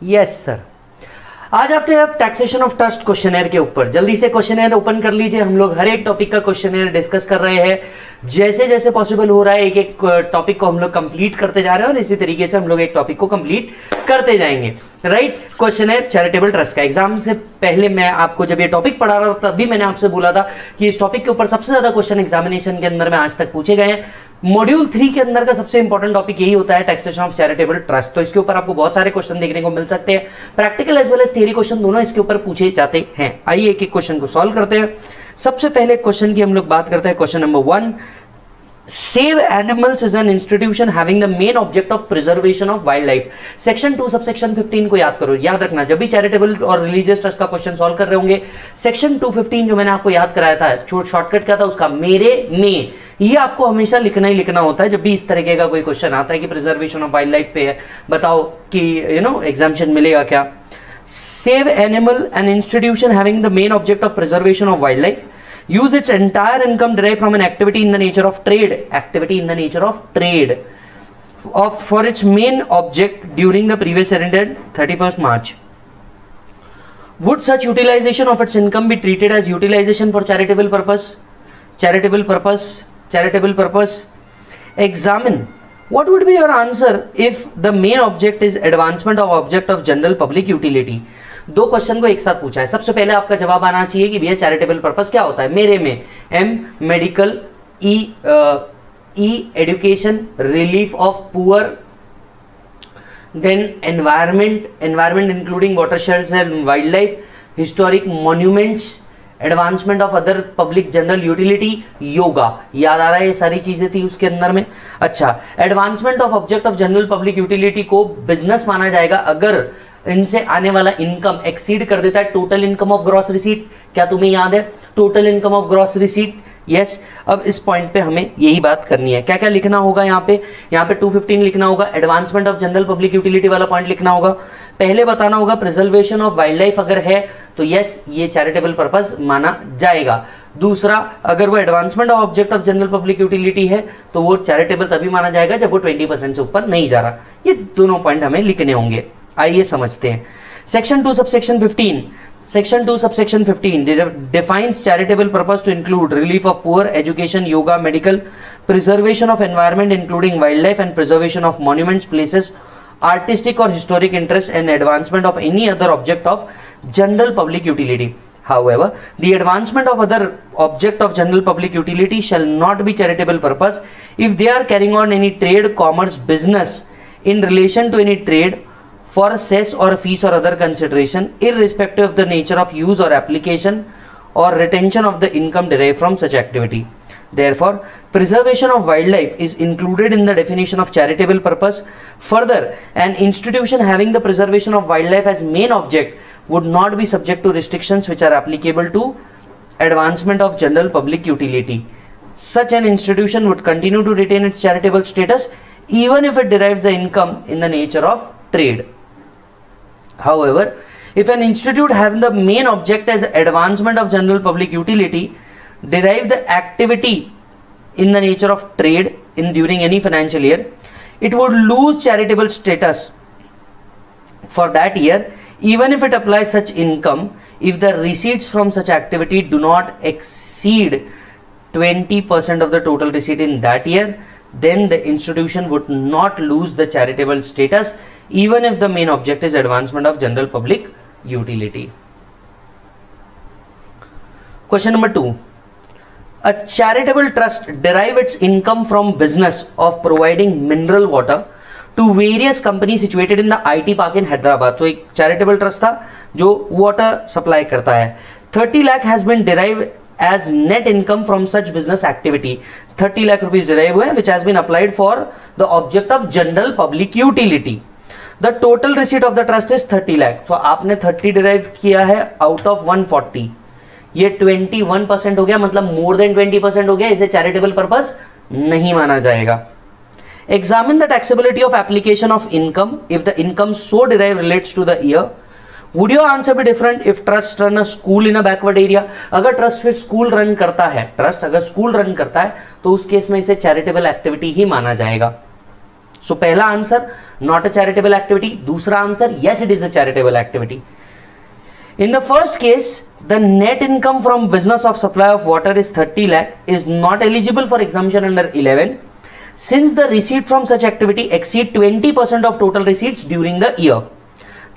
Yes sir. आज आते हैं अब टैक्सेशन ऑफ ट्रस्ट क्वेश्चनर के ऊपर। जल्दी से क्वेश्चनर ओपन कर लीजिए। हम लोग हर एक टॉपिक का क्वेश्चनर डिस्कस कर रहे हैं, जैसे जैसे पॉसिबल हो रहा है एक एक टॉपिक को हम लोग कंप्लीट करते जा रहे हैं और इसी तरीके से हम लोग एक टॉपिक को कंप्लीट करते जाएंगे। राइट, क्वेश्चनर चैरिटेबल ट्रस्ट का। एग्जाम से पहले मैं आपको जब ये टॉपिक पढ़ा रहा था तब भी मैंने आपसे बोला था कि इस टॉपिक के ऊपर सबसे ज्यादा क्वेश्चन एग्जामिनेशन के अंदर में आज तक पूछे गए हैं। मॉड्यूल 3 के अंदर का सबसे इंपॉर्टेंट टॉपिक यही होता है, टैक्सेशन ऑफ चैरिटेबल ट्रस्ट। तो इसके ऊपर आपको बहुत सारे क्वेश्चन देखने को मिल सकते हैं, practical as well as theory question दोनों इसके ऊपर पूछे जाते हैं। आइए एक एक क्वेश्चन को सॉल्व करते हैं। सबसे पहले क्वेश्चन की हम लोग बात करते हैं। Question number 1, Save Animals is an institution having the main object of preservation of wildlife। Section 2 subsection 15 को याद करो। याद रखना, जब भी चैरिटेबल और रिलीजियस ट्रस्ट का क्वेश्चन सॉल्व कर रहे होंगे, सेक्शन 215 जो मैंने आपको याद कराया था, शॉर्टकट क्या था उसका, मेरे में, ये आपको हमेशा लिखना ही लिखना होता है। जब भी इस तरीके का कोई क्वेश्चन आता है कि प्रिजर्वेशन ऑफ वाइल्ड लाइफ पे है, बताओ कि एग्जामिशन मिलेगा क्या। Save animal an institution having the main object of preservation of wildlife, use its entire income derived from an activity in the nature of trade, for its main object during the previous year ended 31st March. Would such utilization of its income be treated as utilization for charitable purpose? Examine. What would be your answer if the main object is advancement of object of general public utility? दो question को एक साथ पूछा है। सबसे पहले आपका जवाब आना चाहिए कि भैया चैरिटेबल पर्पस क्या होता है। मेरे में M medical, E education, relief of poor, then environment including watersheds and wild life, historic monuments, advancement of other public general utility, yoga. याद आ रहा है ये सारी चीजें थी उसके अंदर में। अच्छा, advancement of object of general public utility को बिजनेस माना जाएगा अगर इनसे आने वाला इनकम एक्सीड कर देता है total income of gross receipt. क्या तुम्हें याद है total income of gross receipt? Yes. अब इस पॉइंट पे हमें यही बात करनी है। क्या क्या लिखना होगा यहाँ पे 215 लिखना होगा, advancement of general public utility वाला पॉइंट लिखना होगा। पहले बताना होगा प्रिजर्वेशन ऑफ वाइल्ड लाइफ अगर है तो यस ये चैरिटेबल पर्पस माना जाएगा। दूसरा, अगर वो advancement of object of general public utility है तो वो चैरिटेबल तभी माना जाएगा जब वो 20% से ऊपर नहीं जा रहा। ये दोनों पॉइंट हमें लिखने होंगे। आइए समझते हैं। Section 2 subsection 15 defines charitable purpose to include relief of poor, education, yoga, medical, preservation of environment including wildlife and preservation of monuments, places, artistic or historic interest and advancement of any other object of general public utility. However, the advancement of other object of general public utility shall not be charitable purpose if they are carrying on any trade, commerce, business in relation to any trade for cess or fees or other consideration, irrespective of the nature of use or application or retention of the income derived from such activity. Therefore, preservation of wildlife is included in the definition of charitable purpose. Further, an institution having the preservation of wildlife as main object would not be subject to restrictions which are applicable to advancement of general public utility. Such an institution would continue to retain its charitable status even if it derives the income in the nature of trade. However, if an institute having the main object as advancement of general public utility derive the activity in the nature of trade in during any financial year, it would lose charitable status for that year even if it applies such income if the receipts from such activity do not exceed 20% of the total receipt in that year. Then the institution would not lose the charitable status even if the main object is advancement of general public utility. Question number 2. A charitable trust derive its income from business of providing mineral water to various companies situated in the IT park in Hyderabad. तो एक charitable trust था जो water supply करता है। 30 lakh has been derived as net income from such business activity. 30 lakh rupees derive हुए which has been applied for the object of general public utility. The total receipt of the trust is 30 lakh. तो आपने 30 derive किया है out of 140. ये 21% हो गया, मतलब more than 20% हो गया। इसे charitable purpose नहीं माना जाएगा। Examine the taxability of application of income if the income so derived relates to the year. Would your answer be different if trust run a school in a backward area? अगर trust फिर school run करता है, trust अगर school run करता है तो उस case में इसे चैरिटेबल एक्टिविटी ही माना जाएगा। सो पहला answer not a charitable activity, दूसरा answer yes it is a charitable activity. In the first case, the net income from business of supply of water is 30 lakh is not eligible for exemption under 11 since the receipt from such activity exceed 20% of total receipts during the year.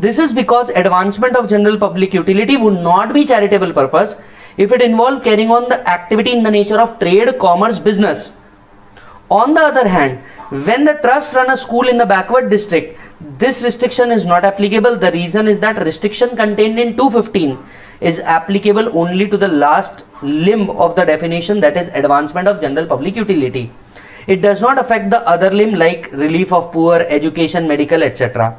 This is because advancement of general public utility would not be charitable purpose if it involved carrying on the activity in the nature of trade, commerce, business. On the other hand, when the trust run a school in the backward district, this restriction is not applicable. The reason is that restriction contained in 215 is applicable only to the last limb of the definition, that is advancement of general public utility. It does not affect the other limb like relief of poor, education, medical, etc.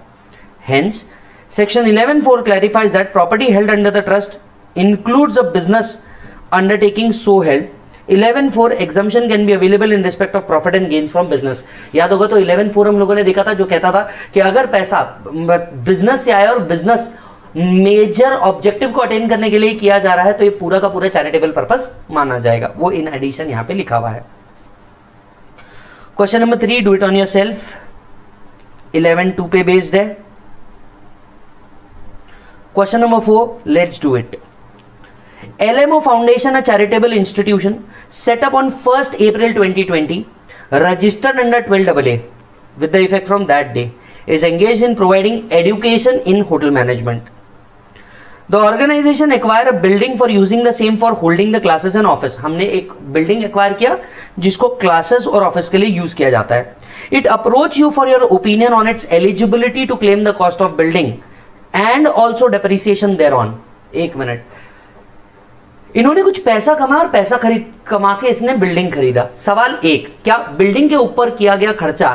Hence, section 11(4) clarifies that property held under the trust includes a business undertaking so held. 11(4) exemption can be available in respect of profit and gains from business. याद होगा तो 11(4) हम लोगों ने देखा था जो कहता था कि अगर पैसा बिजनेस से आया और बिजनेस मेजर ऑब्जेक्टिव को अटेन करने के लिए किया जा रहा है तो ये पूरा का पूरा चैरिटेबल पर्पस माना जाएगा. वो इन एडिशन यहां पे लिखा हुआ है. Question number 3, do it on your self. 11(2) पे बेस्ड है. Question number 4, let's do it. LMO Foundation, a charitable institution set up on 1st April 2020, registered under 12AA with the effect from that day, is engaged in providing education in hotel management. The organization acquired a building for using the same for holding the classes and office. हमने एक building acquire किया जिसको classes और office के लिए use किया जाता है. It approached you for your opinion on its eligibility to claim the cost of building and also depreciation thereon. एक मिनट, इन्होंने कुछ पैसा कमाया और पैसा कमा के इसने बिल्डिंग खरीदा. सवाल एक, क्या बिल्डिंग के ऊपर किया गया खर्चा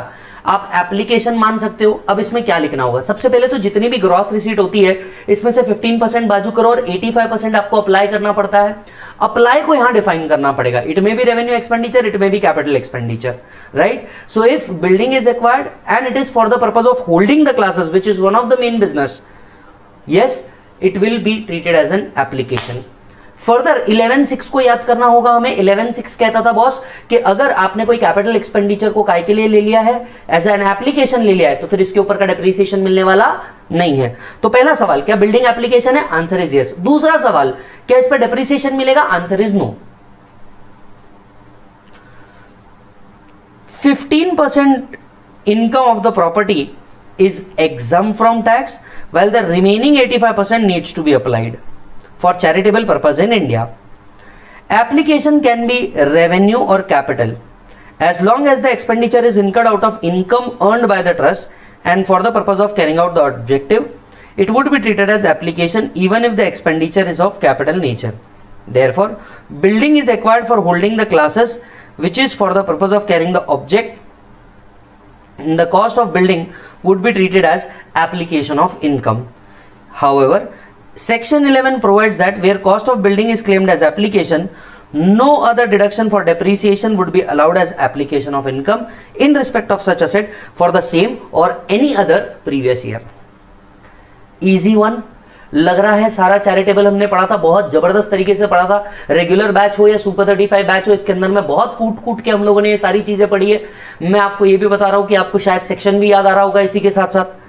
आप एप्लीकेशन मान सकते हो? अब इसमें क्या लिखना होगा? सबसे पहले तो जितनी भी ग्रॉस रिसीट होती है इसमें से 15% बाजू करो और 85% आपको अप्लाई करना पड़ता है. अप्लाई को यहां डिफाइन करना पड़ेगा. It may be revenue expenditure, it may be capital expenditure, right? So if building is acquired and it is for the purpose of holding the classes which is one of the main business, yes, it will be treated as an application. Further 11(6) को याद करना होगा हमें. 11(6) कहता था boss कि अगर आपने कोई कैपिटल एक्सपेंडिचर को काय के लिए ले लिया है, एज एन एप्लीकेशन ले लिया है, तो फिर इसके ऊपर का डेप्रिसिएशन मिलने वाला नहीं है. तो पहला सवाल, क्या बिल्डिंग एप्लीकेशन है? Answer is yes. दूसरा सवाल, क्या इस पर डेप्रिसिएशन मिलेगा? Answer is no. 15% income of the property is exempt from tax while the remaining 85% needs to be applied for charitable purpose in India. Application can be revenue or capital as long as the expenditure is incurred out of income earned by the trust and for the purpose of carrying out the objective, it would be treated as application even if the expenditure is of capital nature. Therefore, building is acquired for holding the classes which is for the purpose of carrying the object. The cost of building would be treated as application of income. However, Section 11 provides that where cost of building is claimed as application, no other deduction for depreciation would be allowed as application of income in respect of such asset for the same or any other previous year. Easy one. लग रहा है सारा charitable हमने पढ़ा था, बहुत जबरदस्त तरीके से पढ़ा था. रेगुलर बैच हो या सुपर 35 बैच हो, इसके अंदर में बहुत कूट के हम लोगों ने ये सारी चीजें पढ़ी है. मैं आपको ये भी बता रहा हूं कि आपको शायद सेक्शन भी याद आ रहा होगा इसी के साथ साथ.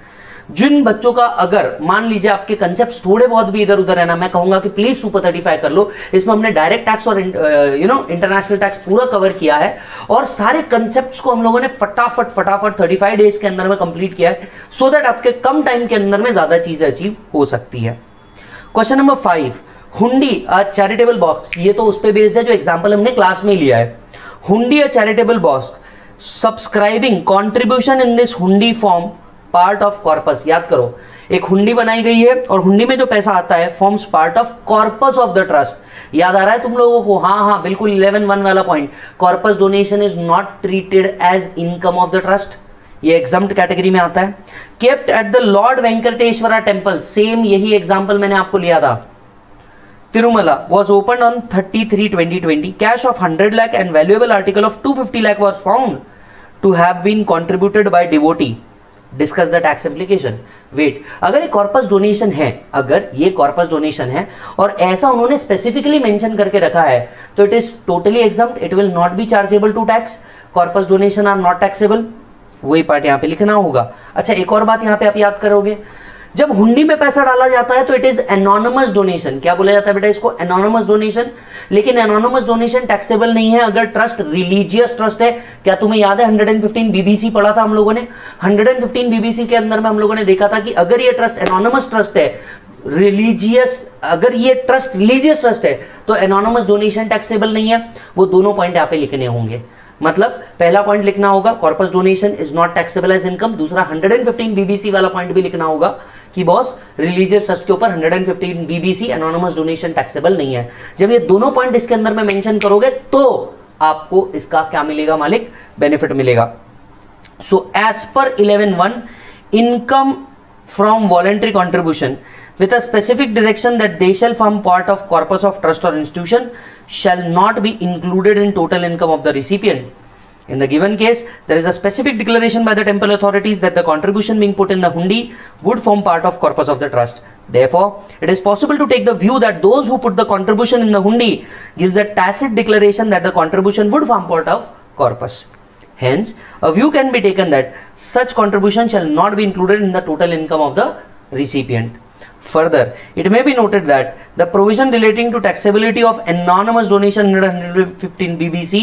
जिन बच्चों का अगर मान लीजिए आपके कंसेप्ट्स थोड़े बहुत भी इधर उधर है ना, मैं कहूंगा कि प्लीज सुपर 35 कर लो. इसमें हमने डायरेक्ट टैक्स और इंटरनेशनल टैक्स पूरा कवर किया है और सारे कंसेप्ट्स को हम लोगों ने फटाफट 35 डेज के अंदर में कंप्लीट किया है, सो दैट आपके कम टाइम के अंदर में ज्यादा चीजें अचीव हो सकती है. क्वेश्चन नंबर 5, हुंडी अ चैरिटेबल बॉक्स. ये तो उस पे बेस्ड है जो एग्जांपल हमने क्लास में लिया है. हुंडी अ charitable box subscribing contribution in this हुंडी फॉर्म पार्ट ऑफ कॉर्पस. याद करो, एक हुंडी बनाई गई है और हुंडी में जो पैसा आता है forms part of corpus of the trust. याद आ रहा है तुम लोगों को? हाँ, बिल्कुल 11(1) वाला point. Corpus donation is not treated as income of the trust. ये एग्जम्प्ट कैटेगरी में आता है. Kept at the Lord Venkateshwara temple. Same यही एग्जाम्पल मैंने आपको लिया था. Tirumala was opened on 30/3/2020. Cash of 100 lakh and valuable article of 250 lakh was found to have been contributed by devotee. Discuss the tax implication. Wait, अगर ये corpus donation है, अगर ये कॉर्पस डोनेशन है और ऐसा उन्होंने स्पेसिफिकली मेंशन करके रखा है, तो it is totally exempt. It will not be chargeable to tax. Corpus donation are not taxable. वही पार्ट यहाँ पे लिखना होगा। अच्छा, एक और बात यहाँ पे आप याद करोगे, जब हुंडी में पैसा डाला जाता है तो इट इज एनोनिमस डोनेशन। क्या बोला जाता है बेटा इसको? Anonymous donation. लेकिन एनोनिमस डोनेशन टैक्सेबल नहीं है अगर ट्रस्ट रिलीजियस ट्रस्ट है। क्या तुम्हें याद है 115 बीबीसी पढ़ा था हम लोगों ने? 115 बीबीसी के अंदर में हम लोगों ने देखा था कि अगर ये ट्रस्ट एनोनिमस ट्रस्ट है, रिलीजियस, अगर ये ट्रस्ट रिलीजियस ट्रस्ट है तो एनोनिमस डोनेशन टैक्सेबल नहीं है। वो दोनों पॉइंट यहाँ पे लिखने होंगे। मतलब पहला पॉइंट लिखना होगा corpus donation is not taxable as income. दूसरा 115 बीबीसी वाला पॉइंट भी लिखना होगा कि बॉस रिलीजियस ट्रस्ट के ऊपर 115 बीबीसी एनोनिमस डोनेशन टैक्सेबल नहीं है। जब ये दोनों पॉइंट इसके अंदर में मेंशन करोगे तो आपको इसका क्या मिलेगा मालिक? बेनिफिट मिलेगा। सो as per 11(1), income from voluntary contribution with a specific direction that they shall form part of corpus of trust or institution shall not be included in total income of the recipient. In the given case, there is a specific declaration by the temple authorities that the contribution being put in the hundi would form part of corpus of the trust. Therefore, it is possible to take the view that those who put the contribution in the hundi gives a tacit declaration that the contribution would form part of corpus. Hence, a view can be taken that such contribution shall not be included in the total income of the recipient. Further, it may be noted that the provision relating to taxability of anonymous donation under 115 BBC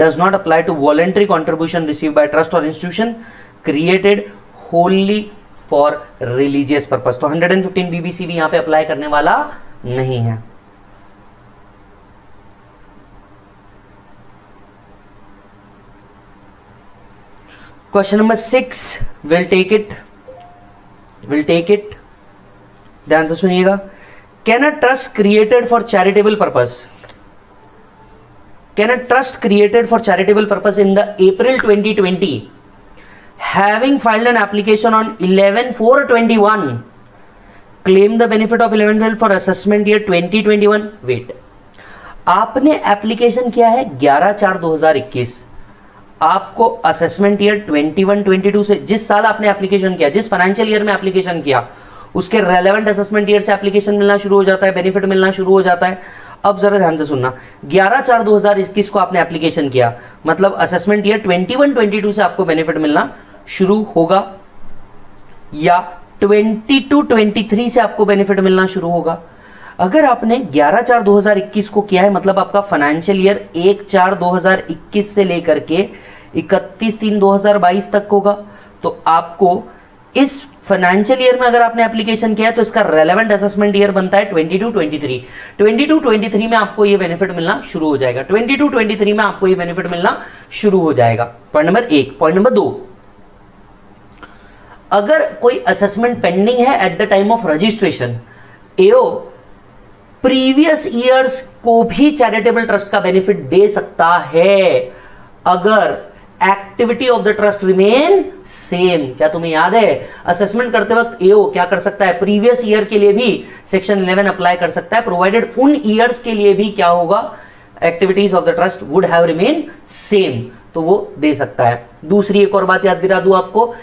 does not apply to voluntary contribution received by trust or institution created wholly for religious purpose. तो 115 BBC भी यहाँ पे apply करने वाला नहीं है। Question number 6, we'll take it. ध्यान से सुनिएगा। Can a trust created for charitable purpose in the April 2020 having filed an application on 11/4/21 claim the benefit of 11/12 for assessment year 2021? Wait, आपने एप्लीकेशन किया है 11/4/2021, आपको असेसमेंट ईयर 21-22 से, जिस साल आपने एप्लीकेशन किया, जिस फाइनेंशियल ईयर में एप्लीकेशन किया, उसके रेलेवेंट असेसमेंट ईयर से एप्लीकेशन मिलना शुरू हो जाता है, बेनिफिट मिलना शुरू हो जाता है। अब जरा ध्यान से सुनना, 11/4/2021 को आपने एप्लीकेशन किया, मतलब असेसमेंट ईयर 21-22 से आपको बेनिफिट मिलना शुरू होगा, या 22-23 से आपको बेनिफिट मिलना शुरू होगा। अगर आपने 11/4/2021 को किया है, मतलब आपका फाइनेंशियल ईयर 1/4/2021 से लेकर के 31/3/2022 तक होगा। तो आपको इस फाइनेंशियल ईयर में अगर आपने एप्लीकेशन किया है तो इसका रेलेवेंट असेसमेंट ईयर बनता है 22-23। 22-23 में आपको ये बेनिफिट मिलना शुरू हो जाएगा। 22-23 में आपको ये बेनिफिट मिलना शुरू हो जाएगा। Point number 1। पॉइंट नंबर 2, अगर कोई असेसमेंट पेंडिंग है at the time of registration, AO previous years को भी चैरिटेबल ट्रस्ट का बेनिफिट दे सकता है अगर activity of the trust remain same. क्या तुम्हें याद है असेसमेंट करते वक्त एओ क्या कर सकता है? प्रीवियस ईयर के लिए भी सेक्शन 11 अप्लाई कर सकता है, प्रोवाइडेड उन ईयर्स के लिए भी क्या होगा? Activities of the trust would have remain same, तो वो दे सकता है। दूसरी एक और बात याद दिला दूं आपको,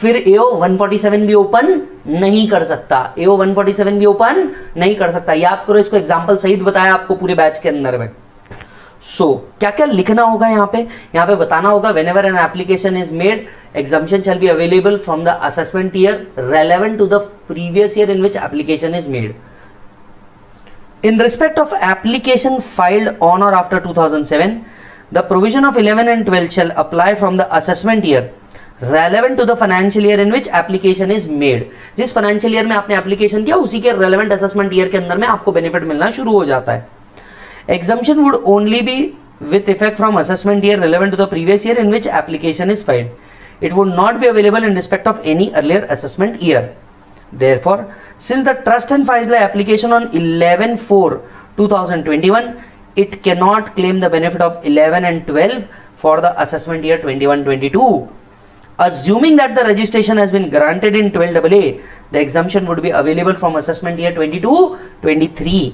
फिर एओ 147 भी ओपन नहीं कर सकता। एओ 147 भी ओपन नहीं कर सकता। याद करो इसको, एग्जाम्पल सहित बताया आपको पूरे बैच के अंदर में। क्या क्या लिखना होगा यहाँ पे बताना होगा, whenever an application is made, exemption shall be available from the assessment year relevant to the previous year in which application is made. In respect of application filed on or after 2007, the provision of 11 and 12 shall apply from the assessment year relevant to the financial year in which application is made. जिस financial year में आपने application किया उसी के relevant assessment year के अंदर में आपको benefit मिलना शुरू हो जाता है। Exemption would only be with effect from assessment year relevant to the previous year in which application is filed. It would not be available in respect of any earlier assessment year. Therefore, since the trust and filed the application on 11/4/2021, it cannot claim the benefit of 11 and 12 for the assessment year 21-22. Assuming that the registration has been granted in 12AA, the exemption would be available from assessment year 22-23.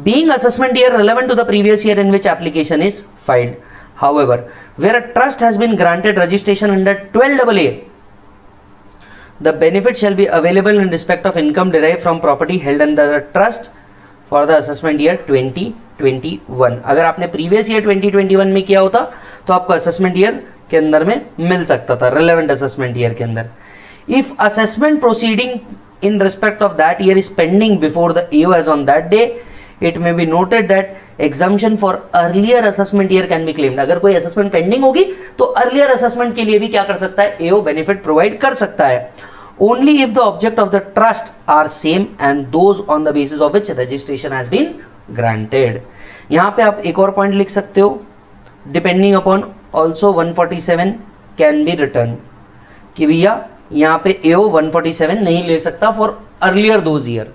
Being assessment year relevant to the previous year in which application is filed. However, where a trust has been granted registration under 12AA, the benefit shall be available in respect of income derived from property held under the trust for the assessment year 2021. अगर आपने previous year 2021 में किया होता तो आपको assessment year के अंदर में मिल सकता था, रिलेवेंट असेसमेंट ईयर के अंदर। If assessment proceeding in respect of that year is pending before the AO as on that day, it may be noted that exemption for earlier assessment year can be claimed। अगर कोई assessment pending होगी तो earlier assessment के लिए भी क्या कर सकता है, AO benefit provide कर सकता है। Only if the object of the trust are same and those on the basis of which registration has been granted। यहाँ पे आप एक और पॉइंट लिख सकते हो, depending upon also 147 can be written, कि भैया यहां पे AO 147 नहीं ले सकता for earlier those year,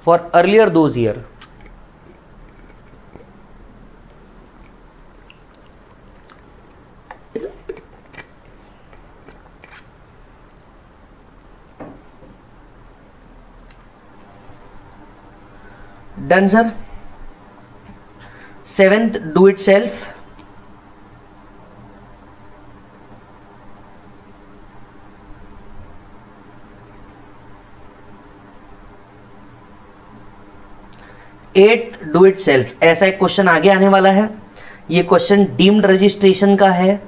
for earlier those year. Done sir. 7th, do it self. Eight do it self, ऐसा एक क्वेश्चन आगे आने वाला है। ये क्वेश्चन डीम्ड रजिस्ट्रेशन का है,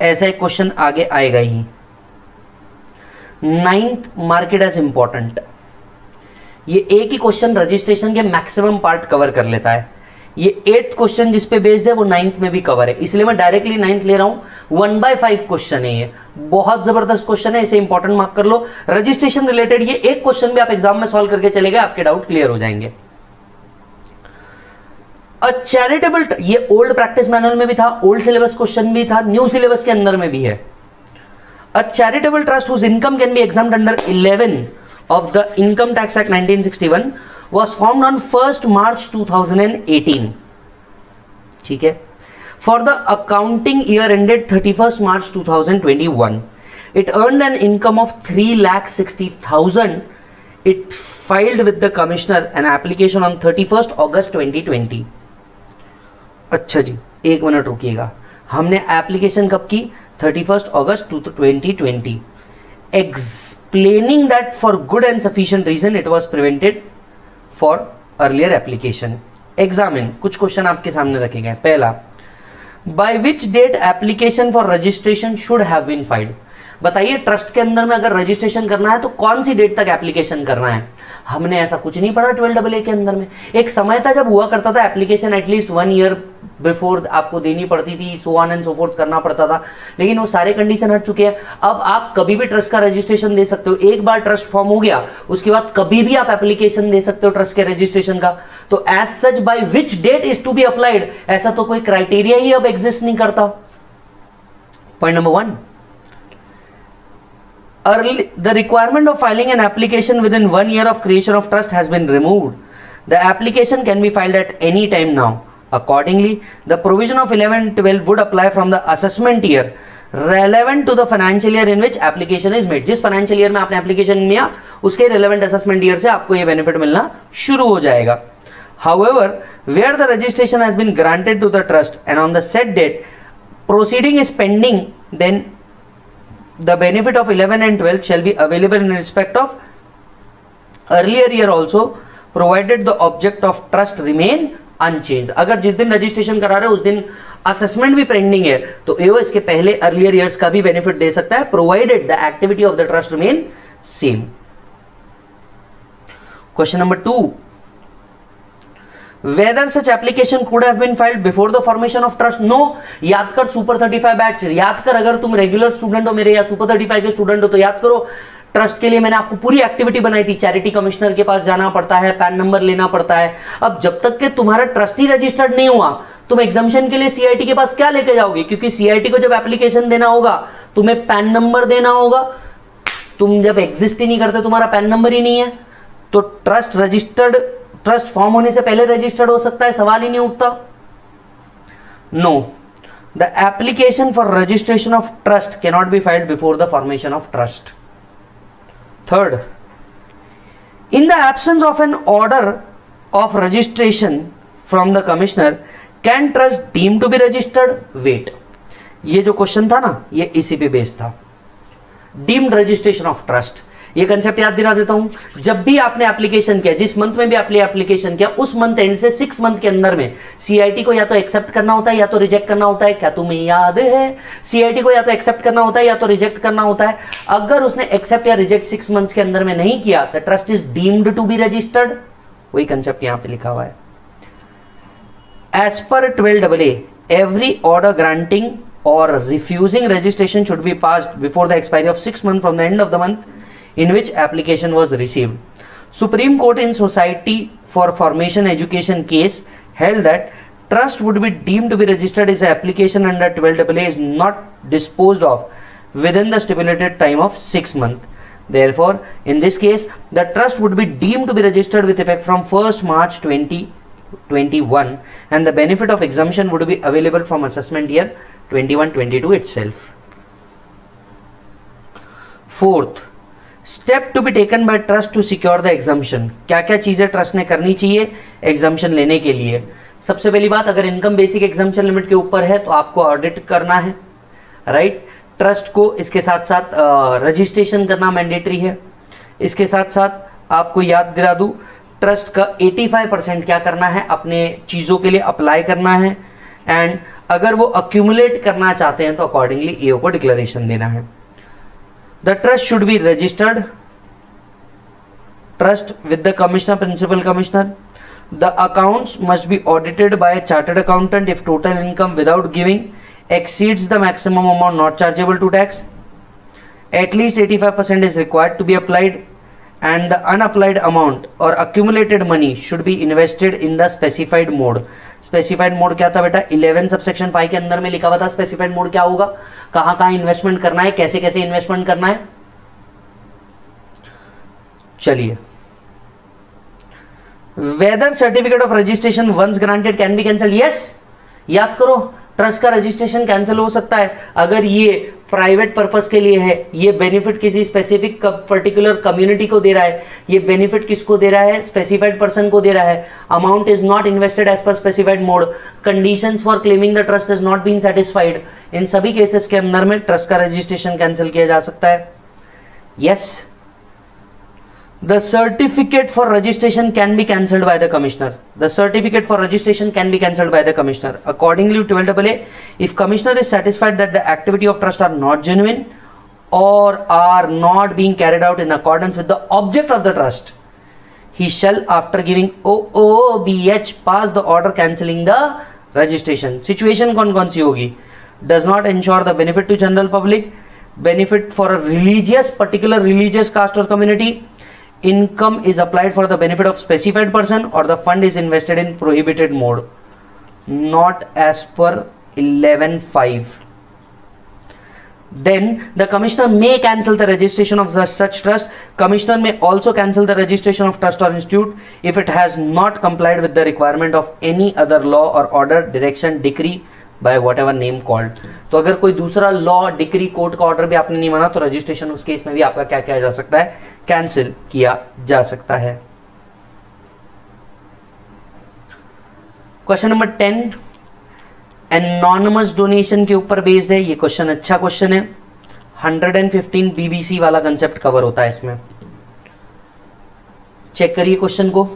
ऐसा एक क्वेश्चन आगे आएगा ही। 9th मार्केट एज इंपॉर्टेंट, ये एक ही क्वेश्चन रजिस्ट्रेशन के मैक्सिमम पार्ट कवर कर लेता है। ये 8th क्वेश्चन जिस पे बेस्ड है वो 9th में भी कवर है, इसलिए मैं डायरेक्टली 9th ले रहा हूं। 1/5 क्वेश्चन है, ये बहुत जबरदस्त क्वेश्चन है, इसे इंपॉर्टेंट मार्क कर लो। रजिस्ट्रेशन रिलेटेड ये एक क्वेश्चन भी आप एग्जाम में सॉल्व करके चले गए, आपके डाउट क्लियर हो जाएंगे। चैरिटेबल, ये ओल्ड प्रैक्टिस मैनुअल में भी था, ओल्ड सिलेबस क्वेश्चन भी था, न्यू सिलेबस के अंदर में भी है। A charitable trust whose income can be exempted under 11 of the Income Tax Act 1961 was formed on 1st March 2018। ठीक है। For the accounting year ended 31st March 2021, it earned an income of 3,60,000। It filed with the commissioner an application on 31st August 2020। अच्छा जी, एक minute रुकिएगा, हमने application कब की? 31st August 2020। Explaining that for good and sufficient reason it was prevented for earlier application। Examine, कुछ question आपके सामने रखे गए। पहला, by which date application for registration should have been filed। बताइए, ट्रस्ट के अंदर में अगर रजिस्ट्रेशन करना है तो कौन सी डेट तक एप्लीकेशन करना है? हमने ऐसा कुछ नहीं पढ़ा 12AA के अंदर में। एक समय था जब हुआ करता था एप्लीकेशन एटलीस्ट 1 ईयर बिफोर आपको देनी पड़ती थी, so on and so fourth करना पड़ता था, लेकिन वो सारे कंडीशन हट चुके हैं। अब आप कभी भी ट्रस्ट का रजिस्ट्रेशन दे सकते हो। एक बार ट्रस्ट फॉर्म हो गया उसके बाद कभी भी आप एप्लीकेशन दे सकते हो ट्रस्ट के रजिस्ट्रेशन का। तो as such by which date is to be applied, ऐसा तो कोई क्राइटेरिया ही अब एग्जिस्ट नहीं करता। Point number 1, the requirement of filing an application within 1 year of creation of trust has been removed। The application can be filed at any time now। Accordingly, the provision of 11-12 would apply from the assessment year relevant to the financial year in which application is made। जिस financial year में आपने application किया उसके relevant assessment year से आपको ये benefit मिलना शुरू हो जाएगा। However, where the registration has been granted to the trust and on the said date proceeding is pending, then the benefit of 11 and 12 shall be available in respect of earlier year also, provided the object of trust remain unchanged। अगर जिस दिन registration करा रहे हो उस दिन assessment भी pending है तो एओ इसके पहले अर्लियर ईयर्स का भी बेनिफिट दे सकता है, provided the activity of the trust remain same. Question number 2, whether such application could have been filed before the formation of trust। no। याद कर सुपर 35 बैच, याद कर, अगर तुम रेगुलर स्टूडेंट हो मेरे या सुपर 35 के स्टूडेंट हो तो याद करो, ट्रस्ट के लिए मैंने आपको पूरी एक्टिविटी बनाई थी। चैरिटी कमिश्नर के पास जाना पड़ता है, पैन नंबर लेना पड़ता है। अब जब तक कि तुम्हारा ट्रस्टी रजिस्टर्ड नहीं हुआ तुम एग्जामिशन के लिए सीआईटी के पास क्या लेके जाओगे? क्योंकि सीआईटी को जब एप्लीकेशन देना होगा तुम्हें पैन नंबर देना होगा। तुम जब एग्जिस्ट ही नहीं करते, तुम्हारा पैन नंबर ही नहीं है, तो ट्रस्ट रजिस्टर्ड, ट्रस्ट फॉर्म होने से पहले रजिस्टर्ड हो सकता है, सवाल ही नहीं उठता। No, the application for registration of trust can not be filed before the formation of trust. Third, in the absence of an order of registration from the commissioner can trust deem to be registered. Wait, ये जो question था ना ये इसी पे based था। Deemed registration of trust, ये concept याद दिला देता हूं, जब भी आपने एप्लीकेशन किया, जिस मंथ में भी आपने एप्लीकेशन किया, उस मंथ एंड से 6 मंथ के अंदर में सीआईटी को या तो एक्सेप्ट करना होता है या तो रिजेक्ट करना होता है। क्या तुम्हें याद है? सीआईटी को या तो एक्सेप्ट करना होता है या तो रिजेक्ट करना होता है। अगर उसने एक्सेप्ट या रिजेक्ट 6 मंथ्स के अंदर में नहीं किया, the trust is deemed to be registered. वही कंसेप्ट यहां पे लिखा हुआ है। As per 12AA, every order granting or refusing registration should be passed before the expiry of 6 months from the end of the month in which application was received. Supreme Court in Society for Formation Education case held that trust would be deemed to be registered if the application under 12AA is not disposed of within the stipulated time of 6 months. Therefore, in this case, the trust would be deemed to be registered with effect from 1st March 2021 and the benefit of exemption would be available from assessment year 21-22 itself. Fourth, step to be taken by trust to secure the exemption. क्या क्या चीजें trust ने करनी चाहिए exemption लेने के लिए? सबसे पहली बात, अगर इनकम बेसिक एग्जाम्शन लिमिट के ऊपर है तो आपको ऑडिट करना है, राइट। ट्रस्ट को इसके साथ साथ रजिस्ट्रेशन करना मैंडेटरी है। इसके साथ साथ आपको याद दिला दूं, ट्रस्ट का 85% क्या करना है, अपने चीजों के लिए अप्लाई करना है, एंड अगर वो अक्यूमुलेट करना चाहते हैं तो अकॉर्डिंगली ईओ को डिक्लेरेशन देना है। The trust should be registered trust with the commissioner, principal commissioner. The accounts must be audited by a chartered accountant if total income without giving exceeds the maximum amount not chargeable to tax. At least 85% is required to be applied and the unapplied amount or accumulated money should be invested in the specified mode. Specified mode क्या था बेटा? 11 subsection 5 के अंदर में लिखा हुआ था specified mode क्या होगा, कहां कहां इन्वेस्टमेंट करना है, कैसे कैसे इन्वेस्टमेंट करना है। चलिए, whether certificate of registration once granted can be cancelled. Yes, याद करो, ट्रस्ट का रजिस्ट्रेशन कैंसिल हो सकता है अगर ये प्राइवेट पर्पस के लिए है, ये बेनिफिट किसी स्पेसिफिक पर्टिकुलर कम्युनिटी को दे रहा है, ये बेनिफिट किसको दे रहा है, स्पेसिफाइड पर्सन को दे रहा है, amount is not invested as per specified mode, conditions for claiming the trust is not been satisfied. इन सभी केसेस के अंदर में ट्रस्ट का रजिस्ट्रेशन कैंसिल किया जा सकता है। Yes, the certificate for registration can be cancelled by the commissioner. The certificate for registration can be cancelled by the commissioner. Accordingly to 12AA, if commissioner is satisfied that the activity of trust are not genuine or are not being carried out in accordance with the object of the trust, he shall, after giving OOBH, pass the order cancelling the registration. Situation कौन कौन सी होगी? Does not ensure the benefit to general public, benefit for a religious, particular religious caste or community, income is applied for the benefit of specified person, or the fund is invested in prohibited mode, not as per 11(5). Then the commissioner may cancel the registration of such trust. Commissioner may also cancel the registration of trust or institute if it has not complied with the requirement of any other law or order, direction, decree by whatever name called. तो अगर कोई दूसरा law, decree, court का order भी आपने नहीं माना तो रजिस्ट्रेशन उस केस में भी आपका क्या किया जा सकता है, कैंसिल किया जा सकता है। क्वेश्चन नंबर 10 एनोनिमस डोनेशन के ऊपर बेस्ड है। ये क्वेश्चन अच्छा क्वेश्चन है, 115 बीबीसी वाला कंसेप्ट कवर होता है इसमें। चेक करिए क्वेश्चन को।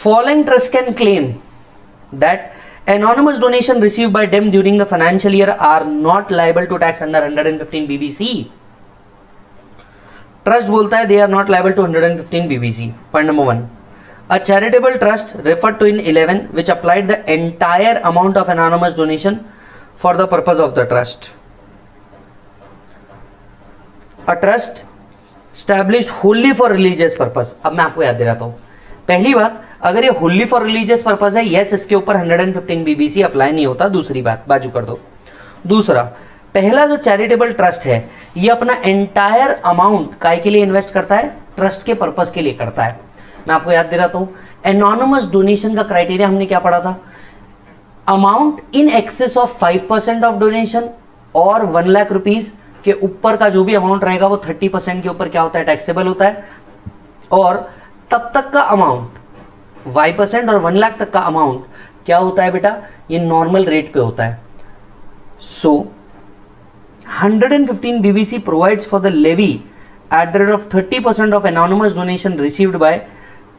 Following trust can claim that anonymous donation received by them during the financial year are not liable to tax under 115 BBC. Trust बोलता है they are not liable to 115 BBC. Point number 1. A charitable trust referred to in 11 which applied the entire amount of anonymous donation for the purpose of the trust. A trust established wholly for religious purpose. अब मैं आपको याद दे रहा हूं। पहली बात, अगर ये होली फॉर रिलीजियस पर्पस है, यस, इसके ऊपर 115 बीबीसी अप्लाई नहीं होता। दूसरी बात बाजू कर दो। दूसरा, पहला जो चैरिटेबल ट्रस्ट है ये अपना एंटायर अमाउंट काय के लिए इन्वेस्ट करता है, ट्रस्ट के पर्पस के लिए करता है। मैं आपको याद दे रहा हूं, एनोनिमस डोनेशन का क्राइटेरिया हमने क्या पढ़ा था, amount in excess of 5% of donation और 1 लाख रुपीज के ऊपर का जो भी अमाउंट रहेगा वो 30% के ऊपर क्या होता है, टैक्सेबल होता है। और तब तक का अमाउंट y% और 1 लाख तक का अमाउंट क्या होता है बेटा, ये नॉर्मल रेट पे होता है. सो 115 BBC provides for the levy at the rate of 30% of anonymous donation received by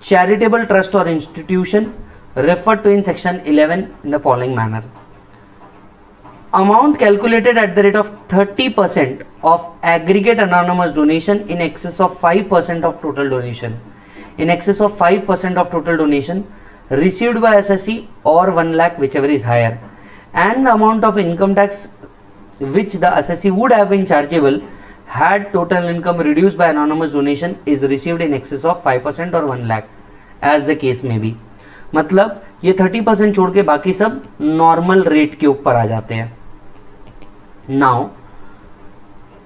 charitable trust or institution referred to in section 11 in the following manner. Amount calculated at the rate of 30% of aggregate anonymous donation in excess of 5% of total donation. In excess of 5% of total donation received by SSC or 1 lakh, whichever is higher, and the amount of income tax which the assessee would have been chargeable had total income reduced by anonymous donation is received in excess of 5% or 1 lakh, as the case may be. मतलब ये 30% छोड़ के बाकी सब normal rate के ऊपर आ जाते हैं. Now,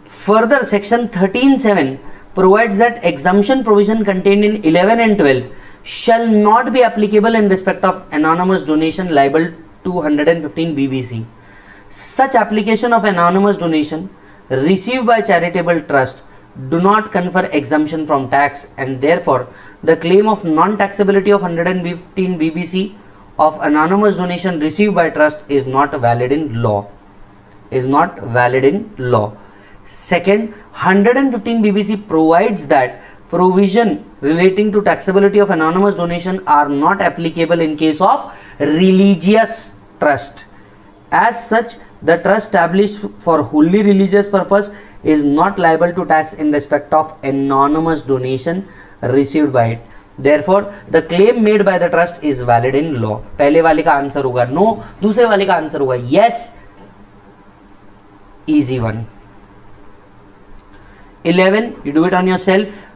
further section 13(7) provides that exemption provision contained in 11 and 12 shall not be applicable in respect of anonymous donation liable to 115 BBC. Such application of anonymous donation received by charitable trust do not confer exemption from tax, and therefore the claim of non-taxability of 115 BBC of anonymous donation received by trust is not valid in law. Second, 115 BBC provides that provision relating to taxability of anonymous donation are not applicable in case of religious trust. As such, the trust established for wholly religious purpose is not liable to tax in respect of anonymous donation received by it. Therefore, the claim made by the trust is valid in law. पहले वाले का answer होगा no, दूसरे वाले का answer होगा yes. Easy one. 11 you do it on yourself.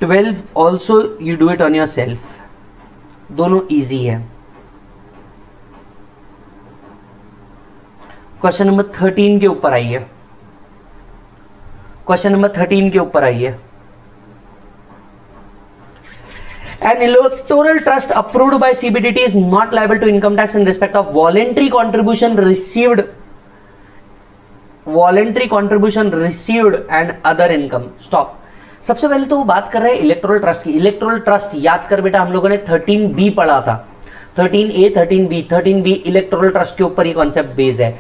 12 also you do it on yourself. दोनों easy है. क्वेश्चन नंबर 13 के ऊपर आइए. क्वेश्चन नंबर 13 के ऊपर आइए. An electoral trust approved by CBDT is not liable to income tax in respect of voluntary contribution received and other income. Stop. सबसे पहले तो वो बात कर रहे हैं इलेक्टोरल ट्रस्ट की. इलेक्टोरल ट्रस्ट याद कर बेटा, हम लोगों ने 13B पढ़ा था. 13A 13B इलेक्टोरल ट्रस्ट के ऊपर ये कॉन्सेप्ट बेस है.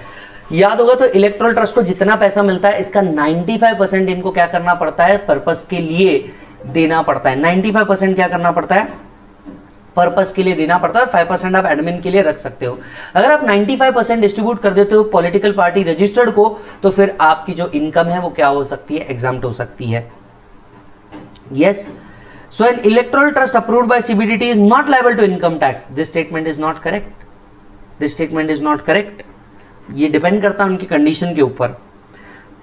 याद होगा तो इलेक्टोरल ट्रस्ट को जितना पैसा मिलता है इसका 95% इनको क्या करना पड़ता है, पर्पस के लिए देना पड़ता है. 95% क्या करना पड़ता है, पर्पस के लिए देना पड़ता है. 5% आप एडमिन के लिए रख सकते हो. अगर आप 95% डिस्ट्रीब्यूट कर देते हो पॉलिटिकल पार्टी रजिस्टर्ड को, तो फिर आपकी जो इनकम है वो क्या हो सकती है, एग्जाम्प्ट हो सकती है. Yes. So an electoral trust approved by CBDT is not liable to income tax. This statement is not correct. ये डिपेंड करता है उनकी कंडीशन के ऊपर.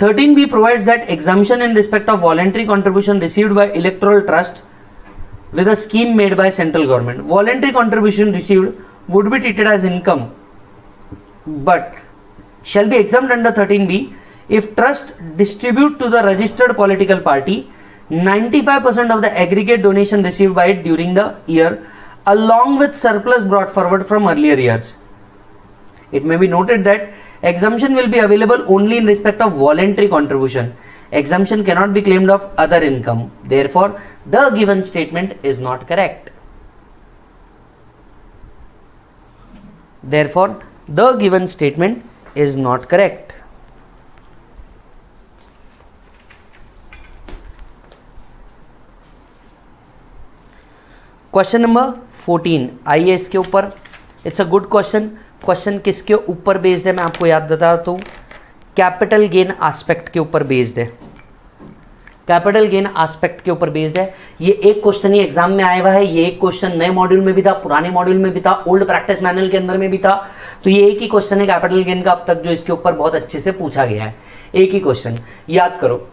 13B provides that exemption in respect of voluntary contribution received by electoral trust with a scheme made by central government. Voluntary contribution received would be treated as income, but shall be exempt under 13B if trust distribute to the registered political party 95% of the aggregate donation received by it during the year, along with surplus brought forward from earlier years. It may be noted that exemption will be available only in respect of voluntary contribution. Exemption cannot be claimed of other income. Therefore, the given statement is not correct. Question number 14 आइए इसके ऊपर. It's a good question. Question किसके ऊपर based है मैं आपको याद बता दूं, कैपिटल गेन एस्पेक्ट के ऊपर बेस्ड है. कैपिटल गेन एस्पेक्ट के ऊपर बेस्ड है. ये एक क्वेश्चन ही एग्जाम में आया हुआ है. ये एक क्वेश्चन नए मॉड्यूल में भी था, पुराने मॉड्यूल में भी था, ओल्ड प्रैक्टिस मैनुअल के अंदर में भी था. तो ये एक ही क्वेश्चन है कैपिटल गेन का अब तक जो इसके ऊपर बहुत अच्छे से पूछा गया है. एक ही क्वेश्चन याद करो.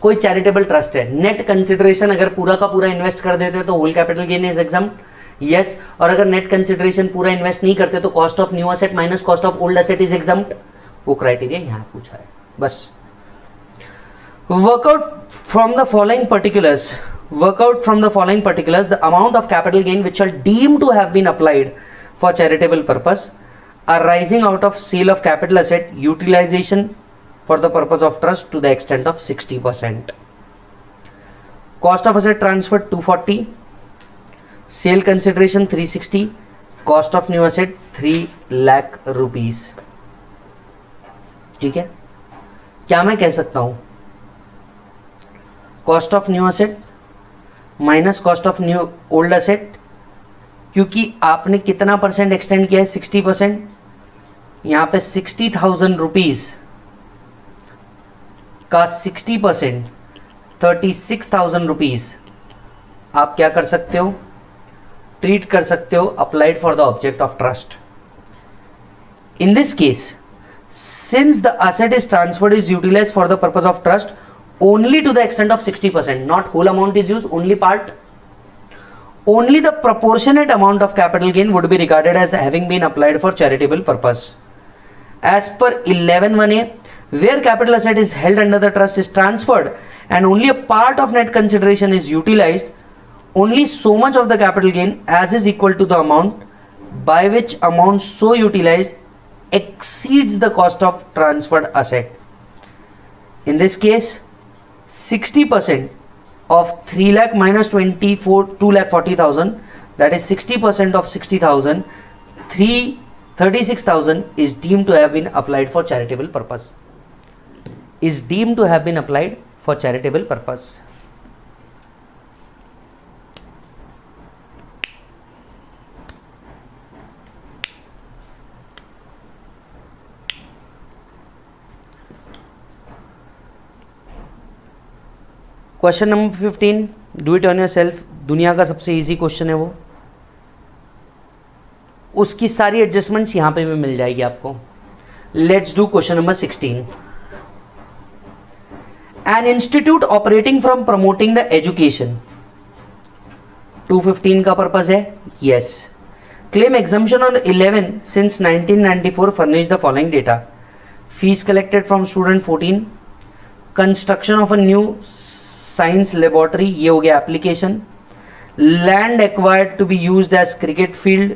कोई चैरिटेबल ट्रस्ट है, नेट कंसिडरेशन अगर पूरा का पूरा इन्वेस्ट कर देते तो whole capital gain is exempt. Yes. और अगर नेट कंसिडरेशन पूरा इन्वेस्ट नहीं करते तो cost of new asset minus cost of old asset is exempt. वो क्राइटेरिया यहां पूछा है बस. Work out from the following particulars the amount of capital gain which are deemed to have been applied for charitable purpose arising out of sale of capital asset utilization for the purpose of trust to the extent of 60%. Cost of asset transferred 240, sale consideration 360, cost of new asset 3 lakh rupees. ठीक है, क्या मैं कह सकता हूं, cost of new asset minus cost of new old asset, क्योंकि आपने कितना परसेंट एक्सटेंड किया है, 60%, यहां पे 60,000 रुपीज का 60%, 36,000 रुपीज आप क्या कर सकते हो, ट्रीट कर सकते हो applied for the object of trust. In this case, since the asset is transferred is utilized for the purpose of trust only to the extent of 60%, not whole amount is used, only part, only the proportionate amount of capital gain would be regarded as having been applied for charitable purpose. As per 11(1)(a), where capital asset is held under the trust is transferred and only a part of net consideration is utilized, only so much of the capital gain as is equal to the amount by which amount so utilized exceeds the cost of transferred asset. In this case, 60% of 3 lakh minus 2,40,000, that is 60% of 60,000, 36,000 is deemed to have been applied for charitable purpose. Is deemed to have been applied for charitable purpose. Question number 15, do it on your self. दुनिया का सबसे easy question है वो, उसकी सारी adjustments यहां पे भी मिल जाएगी आपको। Let's do question number 16। An institute operating from promoting the education, 215 का पर्पज है, yes. Claim exemption on 11 since 1994, furnish the following data. Fees collected from student 14, construction of a new science laboratory, ये हो गया application. Land acquired to be used as cricket field,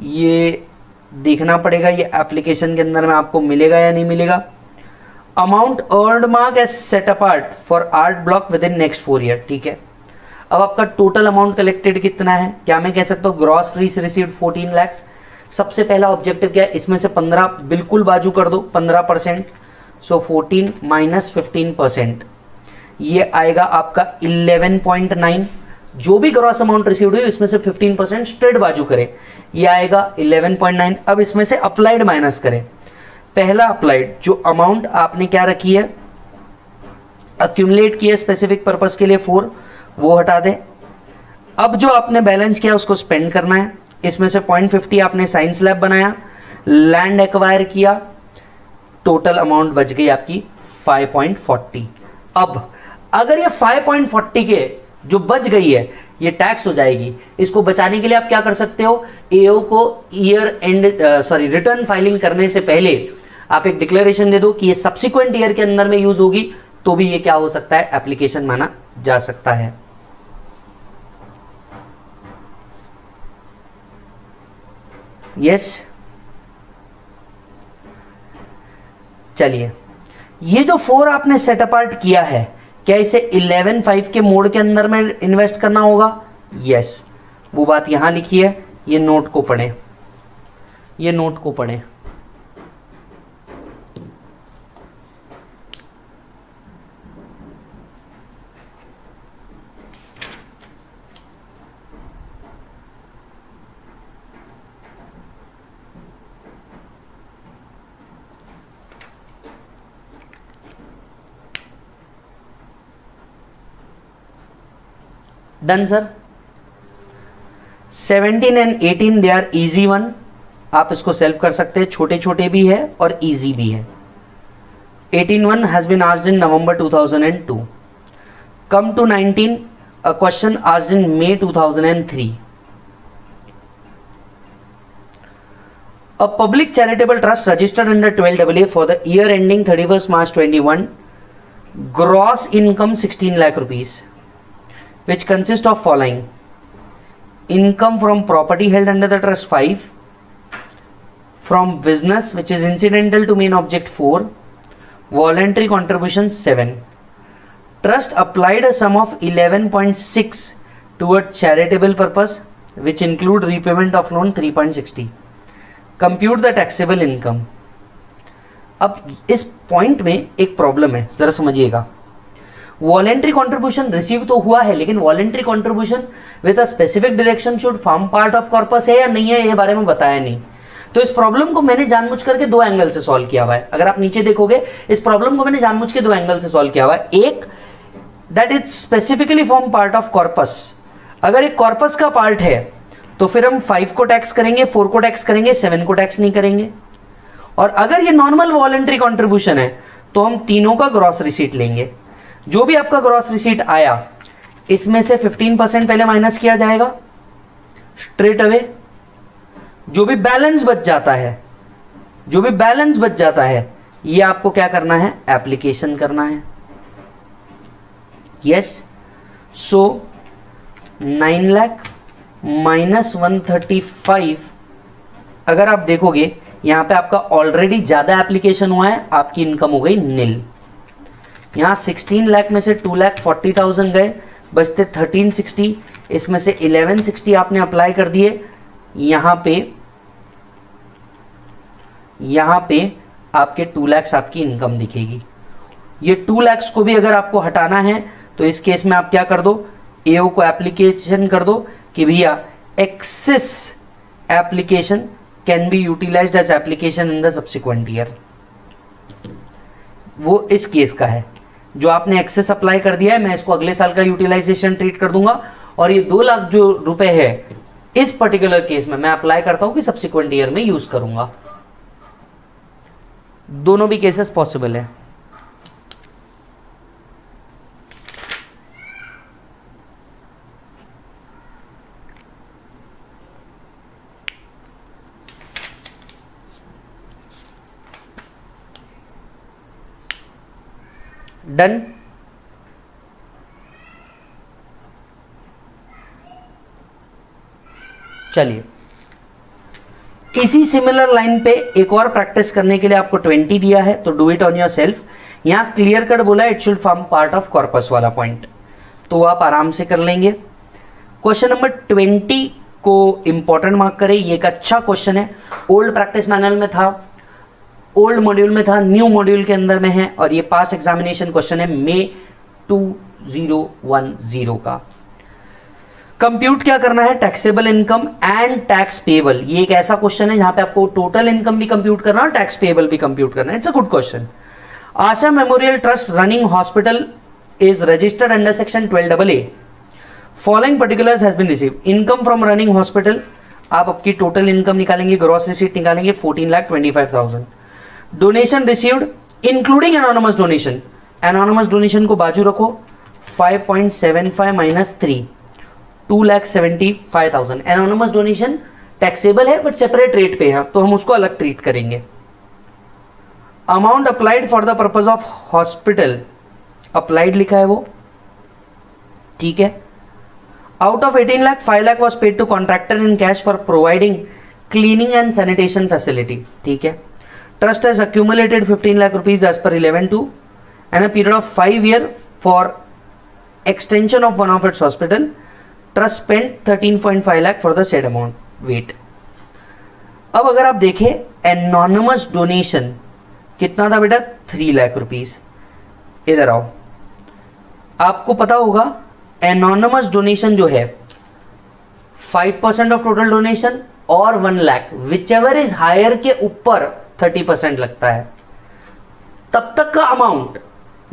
ये देखना पड़ेगा ये application के अंदर में आपको मिलेगा या नहीं मिलेगा। Amount earmarked as set apart for art block within next 4 year. ठीक है, अब आपका टोटल अमाउंट कलेक्टेड कितना है, क्या मैं कह सकता हूँ ग्रॉस फीस रिसीव्ड 14 लाख। सबसे पहला ऑब्जेक्टिव क्या है, इसमें से 15 बिल्कुल बाजू कर दो, 15%, सो 14 माइनस 15%, ये आएगा आपका 11.9। जो भी ग्रॉस अमाउंट रिसीव्ड हुई इसमें से 15% स्ट्रेट बाजू करें, ये आएगा 11.9। अब इसमें से अप्लाइड माइनस करें। पहला अप्लाइड, जो अमाउंट आपने क्या रखी है, अक्यूमुलेट किया स्पेसिफिक पर्पस के लिए 4, वो हटा दें। अब जो आपने बैलेंस किया उसको स्पेंड करना है। इसमें से 0.50 आपने साइंस लैब बनाया, लैंड एक्वायर किया, टोटल अमाउंट बच गई आपकी 5.40। अब अगर ये 5.40 के जो बच गई है ये टैक्स हो जाएगी, इसको बचाने के लिए आप क्या कर सकते हो, एओ को ईयर एंड रिटर्न फाइलिंग करने से पहले आप एक डिक्लेरेशन दे दो कि ये सब्सिक्वेंट ईयर के अंदर में यूज होगी, तो भी ये क्या हो सकता है, एप्लीकेशन माना जा सकता है। यस, चलिए, ये जो 4 आपने सेट अपार्ट किया है, क्या इसे 11.5 के मोड के अंदर में इन्वेस्ट करना होगा, यस। वो बात यहां लिखी है, ये नोट को पढ़ें, ये नोट को पढ़ें। Done sir. 17 and 18 they are easy one, आप इसको सेल्फ कर सकते हैं, छोटे छोटे भी है और इजी भी है। 18 has been asked in November 2002। Come to 19, a question asked in May 2003। A public charitable trust registered under 12AA for the year ending 31st March 21, gross income 16 lakh rupees, which consist of following: income from property held under the trust 5, from business which is incidental to main object 4, voluntary contributions 7. Trust applied a sum of 11.6 toward charitable purpose which include repayment of loan 3.60. Compute the taxable income. अब इस point में एक problem है, जरा समझिएगा. Voluntary contribution receive तो हुआ है, लेकिन voluntary contribution with a specific direction should form part of corpus है या नहीं है, ये बारे में बताया नहीं. तो इस प्रॉब्लम को मैंने जानबूझ करके दो एंगल से सॉल्व किया हुआ है. अगर आप नीचे देखोगे, इस प्रॉब्लम को मैंने जानबूझ के दो एंगल से सॉल्व किया हुआ है. एक, that is specifically form part of corpus. अगर एक कॉर्पस का पार्ट है तो फिर हम 5 को टैक्स करेंगे, 4 को टैक्स करेंगे, 7 को टैक्स नहीं करेंगे. और अगर ये नॉर्मल वॉलेंट्री कॉन्ट्रीब्यूशन है तो हम तीनों का ग्रॉस रिसीट लेंगे. जो भी आपका ग्रॉस रिसीट आया, इसमें से 15% पहले माइनस किया जाएगा स्ट्रेट अवे. जो भी बैलेंस बच जाता है, जो भी बैलेंस बच जाता है, ये आपको क्या करना है, एप्लीकेशन करना है. यस. सो 9 लाख माइनस 135. अगर आप देखोगे यहां पे आपका ऑलरेडी ज्यादा एप्लीकेशन हुआ है, आपकी इनकम हो गई नील. यहां 16 लाख में से 2,40,000 गए, बचते 1360. इसमें से 1160 आपने अप्लाई कर दिए. यहां पे आपके 2 लाख आपकी इनकम दिखेगी. ये 2 लाख को भी अगर आपको हटाना है तो इस केस में आप क्या कर दो, एओ को एप्लीकेशन कर दो कि भैया excess application can be utilised as application in the subsequent year. वो इस केस का है. जो आपने एक्सेस अप्लाई कर दिया है, मैं इसको अगले साल का यूटिलाइजेशन ट्रीट कर दूंगा. और ये 2 लाख जो रुपए है, इस पर्टिकुलर केस में मैं अप्लाई करता हूं कि सब्सिक्वेंट ईयर में यूज करूंगा. दोनों भी केसेस पॉसिबल है. डन. चलिए, इसी सिमिलर लाइन पे एक और प्रैक्टिस करने के लिए आपको 20 दिया है, तो do it on your self. यहां क्लियर कट बोला it should form part of corpus वाला पॉइंट, तो आप आराम से कर लेंगे. क्वेश्चन नंबर 20 को इंपॉर्टेंट मार्क करें. ये एक अच्छा क्वेश्चन है. ओल्ड प्रैक्टिस मैनुअल में था, ओल्ड मॉड्यूल में था, न्यू मॉड्यूल के अंदर में है. और ये पास एग्जामिनेशन क्वेश्चन है मई 2010 का. कंप्यूट क्या करना है, taxable income and tax payable. ये एक ऐसा क्वेश्चन है जहां पे आपको टोटल इनकम भी कंप्यूट करना है और टैक्स पेबल भी कंप्यूट करना है. It's a good question. Asha memorial trust running hospital is registered under section 12AA. Following particulars has been received. Income from running hospital, आप आपकी टोटल इनकम निकालेंगे, ग्रॉस रिसीट निकालेंगे 14,25,000. Donation received including anonymous donation. Anonymous donation को बाजू रखो, 5.75 minus 3, 2,75,000. Anonymous donation taxable है but separate rate पे है, तो हम उसको अलग ट्रीट करेंगे. Amount applied for the purpose of hospital, applied लिखा है वो, ठीक है. Out of 18 lakh 5 lakh was paid to contractor in cash for providing cleaning and sanitation facility, ठीक है. Trust has accumulated 15 lakh rupees as per 11/2 and a period of 5 years for extension of one of its hospital. Trust spent 13.5 lakh for the said amount. Wait. अब अगर आप देखें anonymous donation कितना था बेटा, 3 lakh rupees. इधर आओ, आपको पता होगा एनोनिमस डोनेशन जो है 5% ऑफ टोटल डोनेशन और 1 lakh, whichever is higher के ऊपर 30% लगता है. तब तक का अमाउंट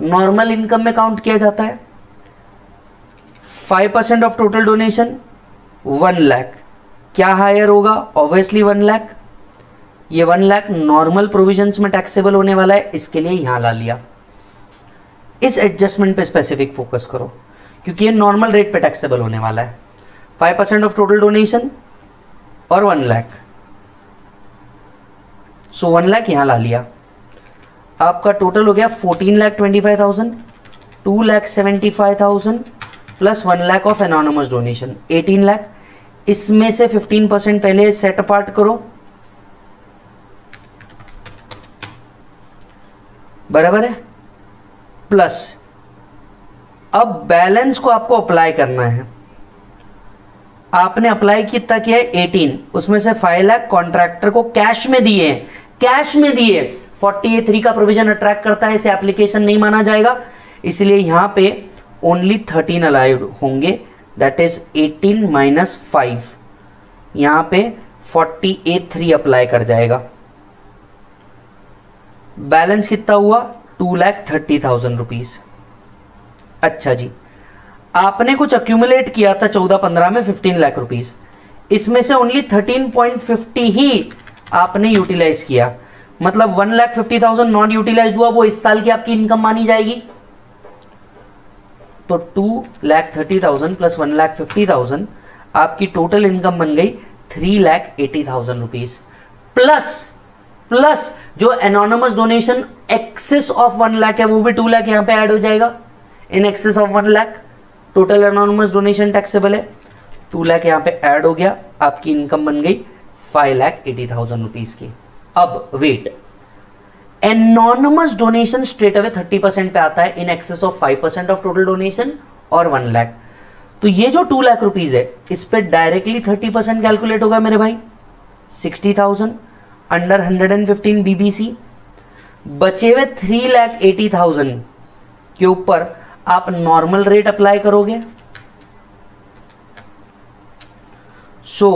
नॉर्मल इनकम में काउंट किया जाता है. 5% ऑफ टोटल डोनेशन 1 लाख, क्या हायर होगा, ऑब्वियसली 1 लाख. ये 1 लाख नॉर्मल प्रोविजंस में टैक्सेबल होने वाला है, इसके लिए यहां ला लिया. इस एडजस्टमेंट पे स्पेसिफिक फोकस करो क्योंकि ये नॉर्मल रेट पे टैक्सेबल होने वाला है. 5% ऑफ टोटल डोनेशन और 1 लाख, सो 1 लाख यहां ला लिया. आपका टोटल हो गया 14,25,000, 2,75,000 plus 1 lakh of anonymous donation, 18 lakh. इसमें से 15% पहले सेट अपार्ट करो, बराबर है, प्लस अब बैलेंस को आपको अप्लाई करना है. आपने अप्लाई कितना किया है 18, उसमें से 5 लाख कॉन्ट्रैक्टर को कैश में दिए हैं, कैश में दिए। 48(3) का प्रोविजन अट्रैक्ट करता है, इसे एप्लीकेशन नहीं माना जाएगा, इसलिए यहां पे ओनली 13 अलाउड होंगे, दैट इज 18 माइनस 5, यहां पे 48(3) अप्लाई कर जाएगा। बैलेंस कितना हुआ 2,30,000 रुपीज। अच्छा जी, आपने कुछ अक्यूमुलेट किया था 14-15 में 15 लाख रुपीज, इसमें से ओनली 13.50 ही आपने यूटिलाइज किया, मतलब 1,50,000 नॉन यूटिलाइज हुआ, वो इस साल की आपकी इनकम मानी जाएगी। तो 2,30,000 प्लस 1,50,000 आपकी टोटल इनकम बन गई 3,80,000 रुपीज, प्लस जो anonymous donation excess of 1 lakh है वो भी 2 लाख यहां पे ऐड हो जाएगा। इन excess of 1 lakh total anonymous donation taxable है, 2 लाख यहां पे ऐड हो गया, आपकी इनकम बन गई 5,80,000 रुपीज की। अब wait, anonymous donation straight away 30% पे आता है, in excess of 5% of total donation और 1 लाख। तो ये जो 2 लाख रुपीज है इस पे डायरेक्टली 30% कैलकुलेट होगा मेरे भाई, 60,000 अंडर 115 बीबीसी। बचे हुए 3,80,000 के ऊपर आप नॉर्मल रेट अप्लाई करोगे। सो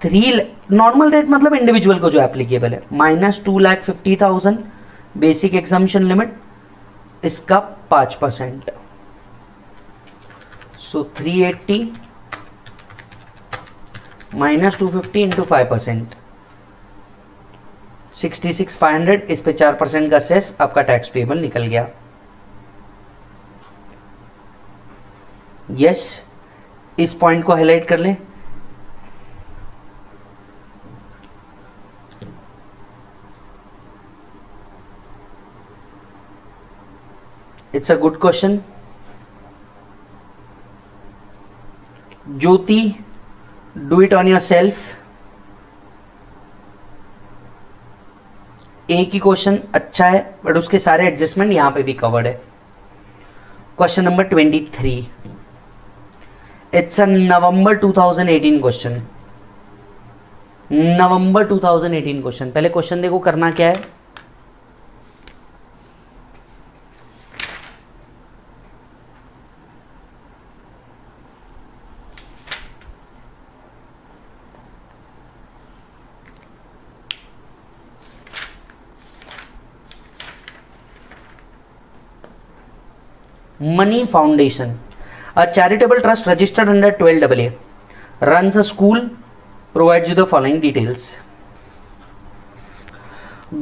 3 नॉर्मल रेट मतलब इंडिविजुअल को जो एप्लीकेबल है, माइनस 2,50,000 बेसिक एग्जम्पशन लिमिट, इसका 5%। सो 380 माइनस 250 इंटू 5%, 66,500, इस पे 4% का सेस, आपका टैक्स पेबल निकल गया। यस, इस पॉइंट को हाईलाइट कर लें। It's a good question. Jyoti, do it on your self. एक ही क्वेश्चन अच्छा है बट उसके सारे एडजस्टमेंट यहां पे भी कवर्ड है। Question number 23, it's a November 2018 question, November 2018 question. पहले क्वेश्चन देखो करना क्या है। Money Foundation, a charitable trust registered under 12AA, runs a school, provides you the following details.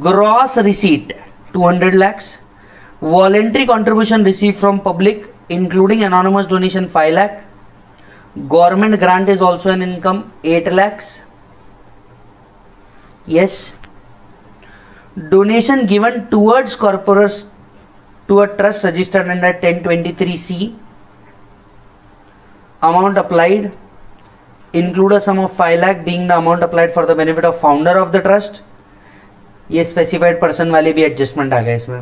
Gross receipt 200 lakhs, voluntary contribution received from public including anonymous donation 5 lakh, government grant is also an income 8 lakhs. Yes, donation given towards corporates to a trust registered under 1023C, amount applied include a sum of 5 lakh being the amount applied for the benefit of founder of the trust. ये specified person वाले भी adjustment आ गए इसमें।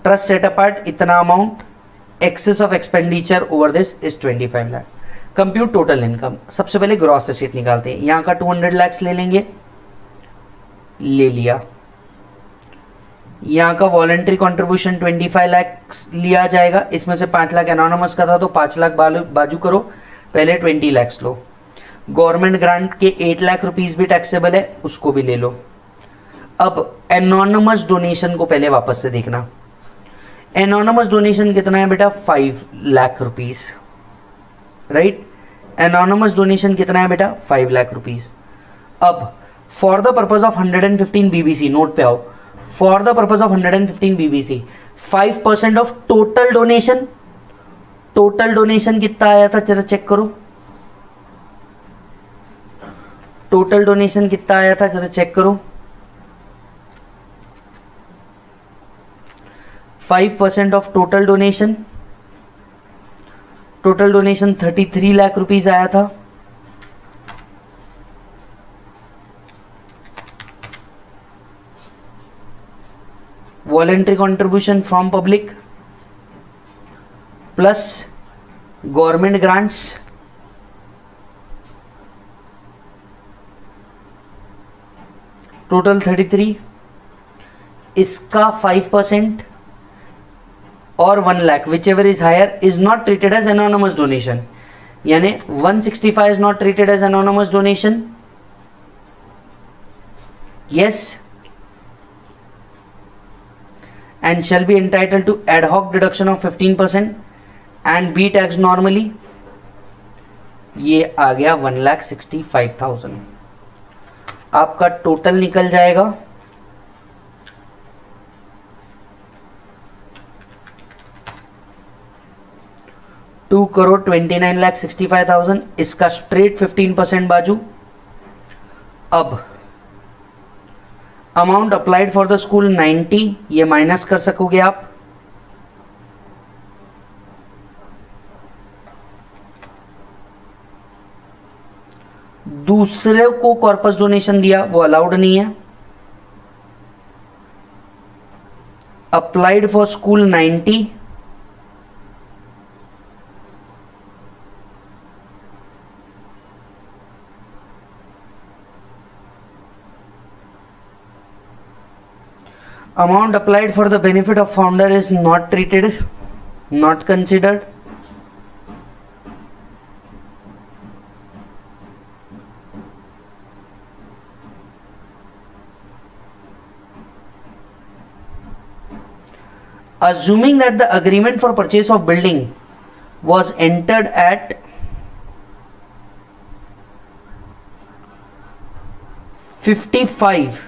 trust set apart इतना amount, excess of expenditure over this is 25 lakh. compute total income, सबसे पहले gross receipt निकालते हैं। यहाँ का 200 lakhs ले लेंगे, ले लिया। यहाँ का वॉलेंट्री कंट्रीब्यूशन 25 लाख लिया जाएगा, इसमें से 5 लाख एनोनिमस का था तो 5 लाख बाजू करो, पहले 20 लाख लो। गवर्नमेंट ग्रांट के 8 लाख रुपीस भी टैक्सेबल है, उसको भी ले लो। अब एनोनिमस डोनेशन को पहले वापस से देखना। एनोनिमस डोनेशन कितना है बेटा 5 lakh rupees, right. Anonymous donation कितना है बेटा 5 लाख रुपीस। अब for the purpose of 115 BBC, note पे आओ, for the purpose of 115 BBC 5% of total donation, total donation कितना आया था जरा चेक करो, टोटल डोनेशन कितना आया था जरा चेक करो। 5% of total donation, total donation 33 lakh rupees आया था। Voluntary contribution from public plus government grants total 33, इसका 5% और 1 lakh whichever is higher is not treated as anonymous donation, यानी 165 is not treated as anonymous donation. Yes, and shall be entitled to ad hoc deduction of 15% and be taxed normally. ये आ गया 1,65,000. आपका total निकल जाएगा 2,29,65,000. इसका straight 15% बाजू. अब amount applied for the school 90, ये माइनस कर सकोगे आप. दूसरे को कॉर्पस डोनेशन दिया वो अलाउड नहीं है. Applied for school 90, amount applied for the benefit of founder is not treated, not considered. Assuming that the agreement for purchase of building was entered at 55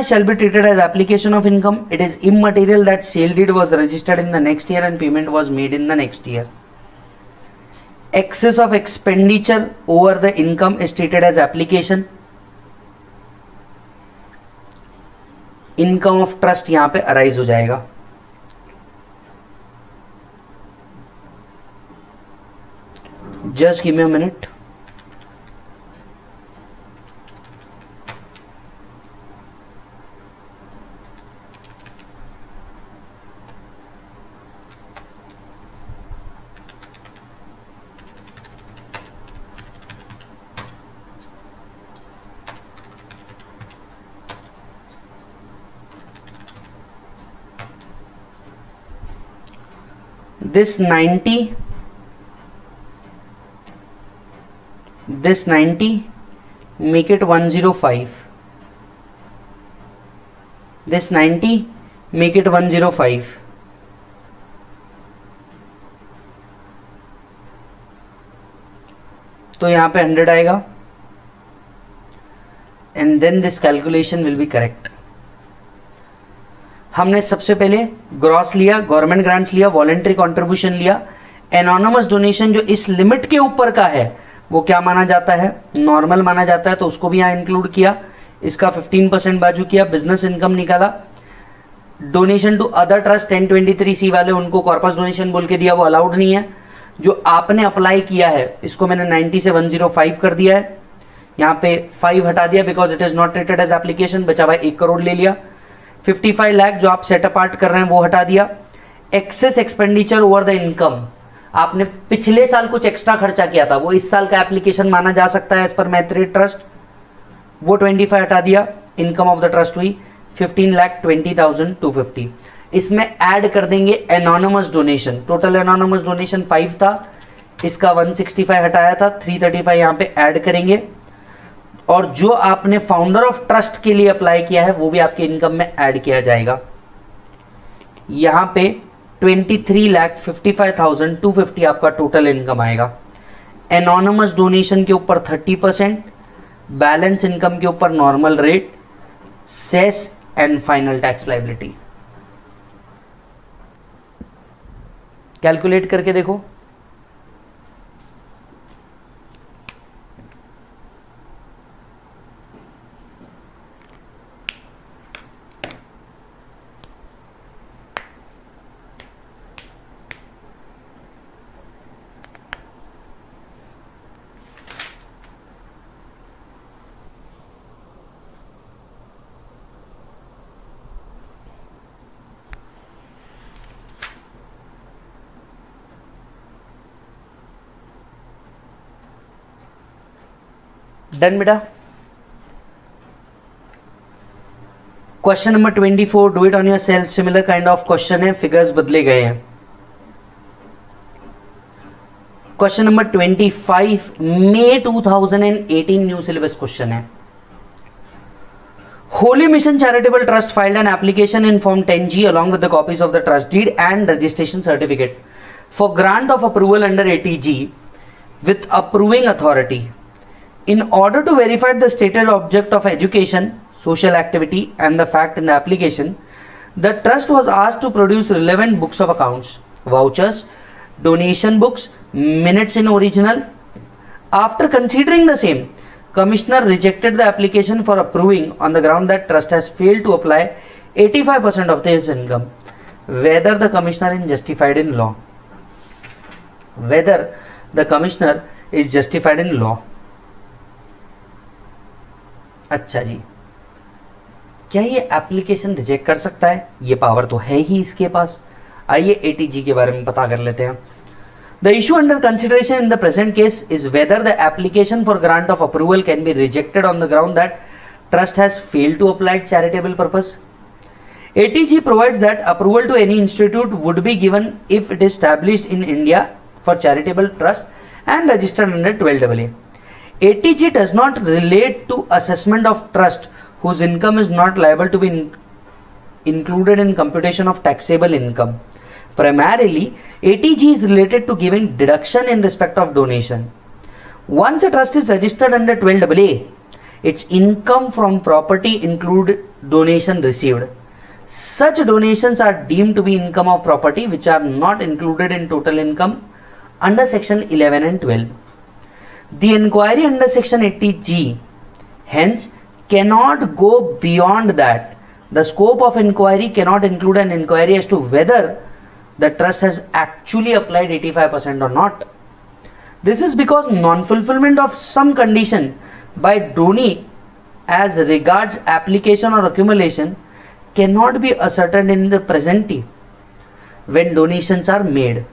shall be treated as application of income. It is immaterial that sale deed was registered in the next year and payment was made in the next year. Excess of expenditure over the income is treated as application. Income of trust यहां पे arise हो जाएगा. Just give me a minute. This 90 make it 105. This 90 make it 105. तो यहां पे 100 आएगा and then this calculation will be correct. हमने सबसे पहले ग्रॉस लिया, गवर्नमेंट ग्रांट्स लिया, वॉलेंट्री कंट्रीब्यूशन लिया. एनोनमस डोनेशन जो इस लिमिट के ऊपर का है वो क्या माना जाता है, नॉर्मल माना जाता है, तो उसको भी यहां इंक्लूड किया. इसका 15% बाजू किया, बिजनेस इनकम निकाला. Donation to other trust 1023C वाले उनको कॉर्पस डोनेशन बोल के दिया, वो अलाउड नहीं है. जो आपने अप्लाई किया है इसको मैंने 90 से 105 कर दिया है. यहां पे 5 हटा दिया because it is not treated as application. बचा हुआ 1 करोड़ ले लिया. 55 लाख जो आप सेट अपार्ट कर रहे हैं वो हटा दिया. Excess expenditure over the income, आपने पिछले साल कुछ एक्स्ट्रा खर्चा किया था वो इस साल का एप्लीकेशन माना जा सकता है एज पर मैथ्रेट ट्रस्ट, वो 25 हटा दिया. इनकम ऑफ द ट्रस्ट हुई 15,20,250. इसमें ऐड कर देंगे anonymous donation. Total anonymous donation 5 था, इसका 165 हटाया था, 335 यहां पे ऐड करेंगे. और जो आपने फाउंडर ऑफ ट्रस्ट के लिए अप्लाई किया है वो भी आपके इनकम में ऐड किया जाएगा. यहां पे 23,55,250 आपका टोटल इनकम आएगा. एनोनमस डोनेशन के ऊपर 30%, बैलेंस इनकम के ऊपर normal rate, cess and final tax liability. Calculate करके देखो. डन बेटा। Question number 24, do it on yourself. Similar kind of question है, फिगर्स बदले गए हैं। Question number 25, May 2018 new syllabus question है। Holy Mission Charitable Trust filed an application in Form 10G along with the copies of the trust deed and registration certificate for grant of approval under ATG with approving authority. In order to verify the stated object of education, social activity and the fact in the application, the trust was asked to produce relevant books of accounts, vouchers, donation books, minutes in original. After considering the same, Commissioner rejected the application for approving on the ground that trust has failed to apply 85% of his income. Whether the Commissioner is justified in law. Whether the Commissioner is justified in law. अच्छा जी, क्या ये application reject कर सकता है? ये power तो है ही इसके पास। आइए एटीजी के बारे में पता कर लेते हैं। The issue under consideration in the present case is whether the application for grant of approval can be rejected on the ground that trust has failed to apply charitable purpose. ATG provides that approval to any institute would be given if it is established in India for charitable trust and registered under 12AA. ATG does not relate to assessment of trust whose income is not liable to be included in computation of taxable income. Primarily, ATG is related to giving deduction in respect of donation. Once a trust is registered under 12AA, its income from property include donation received. Such donations are deemed to be income of property which are not included in total income under section 11 and 12. The inquiry under section 80G hence cannot go beyond that. The scope of inquiry cannot include an inquiry as to whether the trust has actually applied 85% or not. This is because non-fulfillment of some condition by donee as regards application or accumulation cannot be ascertained in the presentee when donations are made.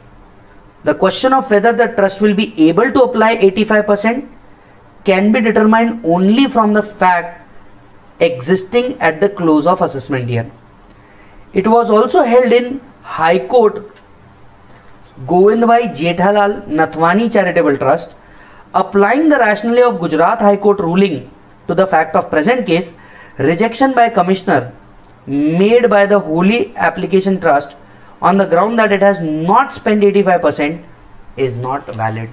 The question of whether the trust will be able to apply 85% can be determined only from the fact existing at the close of assessment year. It was also held in High Court Govindbhai Jethalal Nathwani Charitable Trust, applying the rationale of Gujarat High Court ruling to the fact of present case, rejection by Commissioner made by the Holy Application Trust on the ground that it has not spent 85% is not valid.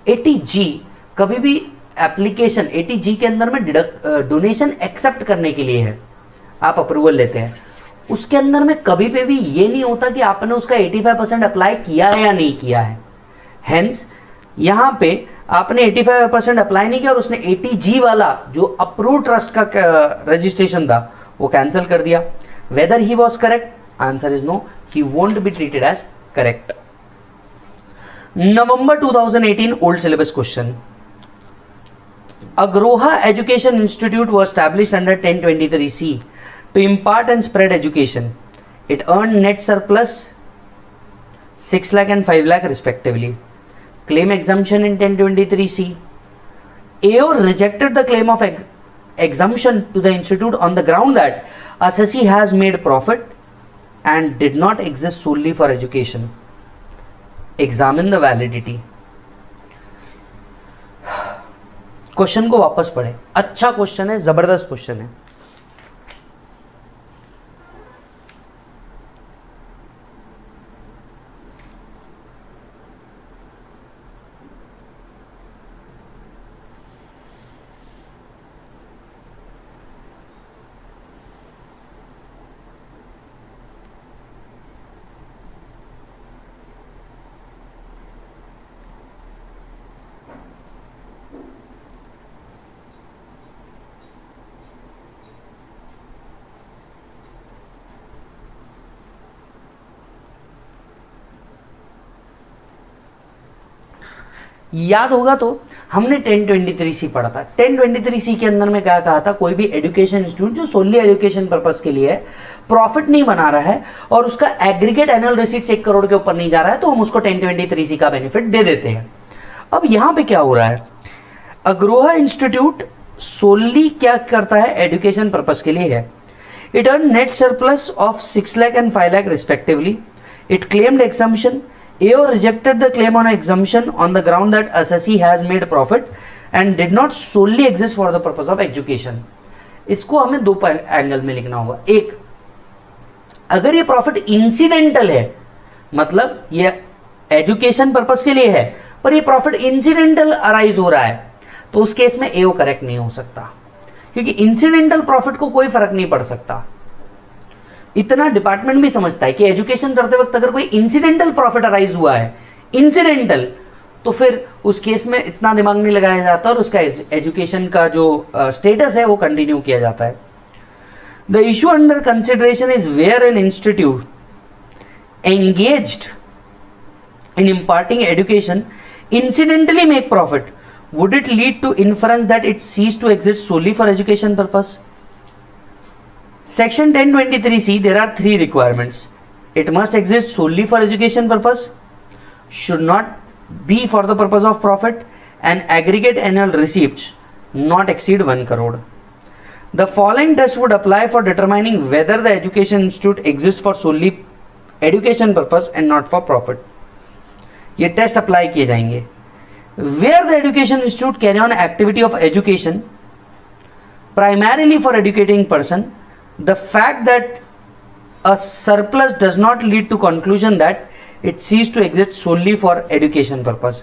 ATG कभी भी application ATG के अंदर में donation accept करने के लिए है, आप अप्रूवल लेते हैं, उसके अंदर में कभी पे भी ये नहीं होता कि आपने उसका 85% अप्लाई किया है या नहीं किया है। हेंस यहां पे आपने 85% अप्लाई नहीं किया और उसने ATG वाला जो अप्रूव ट्रस्ट का रजिस्ट्रेशन था वो कैंसिल कर दिया। Whether he was correct, answer is no, he won't be treated as correct. November 2018 old syllabus question. Agroha education institute was established under 1023C to impart and spread education. It earned net surplus 6 lakh and 5 lakh respectively. Claim exemption in 1023C. AO rejected the claim of exemption to the institute on the ground that assessee has made profit and did not exist solely for education. Examine the validity. Question को वापस पढ़े, अच्छा question है, जबरदस्त question है। याद होगा तो हमने 1023C पढ़ा था। 1023C के अंदर में क्या कहा था, कोई भी एजुकेशन इंस्टीट्यूट जो सोनली एजुकेशन पर्पस के लिए है, प्रॉफिट नहीं बना रहा है और उसका एग्रीगेट एनुअल रिसीट्स 1 करोड़ के ऊपर नहीं जा रहा है, तो हम उसको 1023C का बेनिफिट दे देते हैं। अब यहां पे क्या हो रहा है, अग्रोहा इंस्टीट्यूट सोली क्या करता है, एजुकेशन पर्पस के लिए है. It earned net surplus of 6 lakh and 5 lakh respectively. It claimed exemption. AO rejected the claim on exemption on the ground that assessee has made profit and did not solely exist for the purpose of education. इसको हमें दो angle में लिखना होगा. एक, अगर ये profit incidental है, मतलब ये एजुकेशन पर्पस के लिए है पर ये प्रॉफिट इंसिडेंटल अराइज हो रहा है, तो उस केस में एओ करेक्ट नहीं हो सकता, क्योंकि इंसिडेंटल प्रॉफिट को कोई फर्क नहीं पड़ सकता. इतना डिपार्टमेंट भी समझता है कि एजुकेशन करते वक्त अगर कोई इंसिडेंटल प्रॉफिट अराइज हुआ है, इंसिडेंटल, तो फिर उस केस में इतना दिमाग नहीं लगाया जाता और उसका एजुकेशन का जो स्टेटस है वो कंटिन्यू किया जाता है. The issue under consideration is where an institute engaged in imparting education incidentally make profit. Would it lead to inference that it ceased to exist solely for education purpose? Section 1023C, there are three requirements. It must exist solely for education purpose, should not be for the purpose of profit, and aggregate annual receipts not exceed 1 crore. The following test would apply for determining whether the education institute exists for solely education purpose and not for profit. ये test apply किए जाएंगे. Where the education institute carry on activity of education primarily for educating person, the fact that a surplus does not lead to conclusion that it ceased to exist solely for education purpose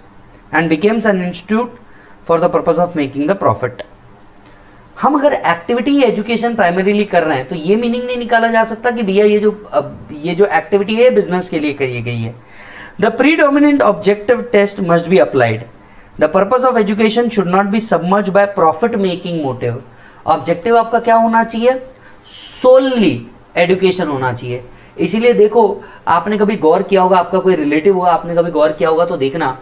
and becomes an institute for the purpose of making the profit. हम अगर activity education primarily कर रहे हैं तो ये meaning नहीं निकाला जा सकता कि भैया ये जो एक्टिविटी है बिजनेस के लिए करी गई है. The predominant objective test must be applied. The purpose of education should not be submerged by profit making motive. Objective आपका क्या होना चाहिए, solely एजुकेशन होना चाहिए. इसीलिए देखो, आपने कभी गौर किया होगा, आपका कोई रिलेटिव होगा, आपने कभी गौर किया होगा तो देखना,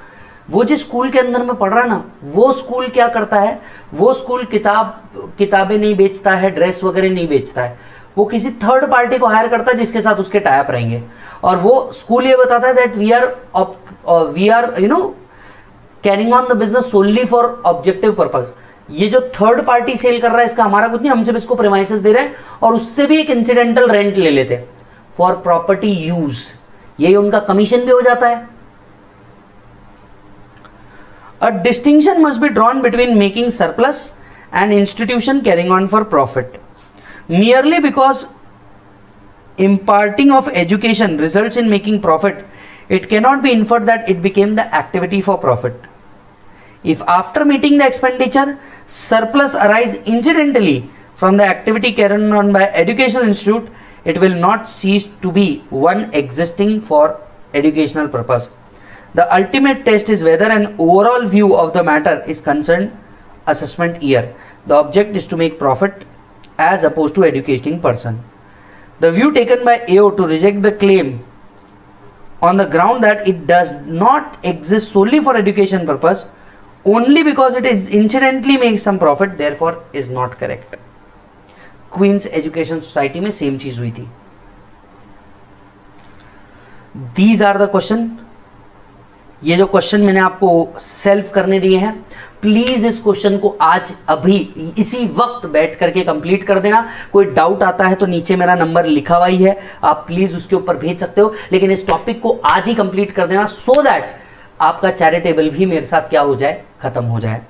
वो जिस स्कूल के अंदर में पढ़ रहा है ना, वो स्कूल क्या करता है, वो स्कूल किताबें नहीं बेचता है, ड्रेस वगैरह नहीं बेचता है, वो किसी थर्ड पार्टी को हायर करता है जिसके साथ उसके टाई अप रहेंगे, और वो स्कूल ये बताता है that we are carrying on the business solely for objective purpose. ये जो थर्ड पार्टी सेल कर रहा है इसका हमारा कुछ नहीं, हम सिर्फ इसको प्रीमाइसेस दे रहे हैं और उससे भी एक इंसिडेंटल रेंट ले लेते हैं फॉर प्रॉपर्टी यूज. ये उनका कमीशन भी हो जाता है. A distinction must be drawn between making surplus and institution carrying on for profit. Merely because imparting of education results in making profit, it cannot be inferred that it became the activity for profit. If after meeting the expenditure, surplus arise incidentally from the activity carried on by educational institute, it will not cease to be one existing for educational purpose. The ultimate test is whether an overall view of the matter is concerned assessment year. The object is to make profit as opposed to educating person. The view taken by AO to reject the claim on the ground that it does not exist solely for education purpose only because it is incidentally makes some profit, therefore is not correct. Queen's Education Society में same चीज हुई थी. These are the question. ये जो question मैंने आपको self करने दिए हैं, प्लीज इस क्वेश्चन को आज अभी इसी वक्त बैठ करके कंप्लीट कर देना. कोई डाउट आता है तो नीचे मेरा नंबर लिखा हुआ ही है, आप प्लीज उसके ऊपर भेज सकते हो, लेकिन इस टॉपिक को आज ही कंप्लीट कर देना सो दैट आपका चैरिटेबल भी मेरे साथ क्या हो जाए, खत्म हो जाए.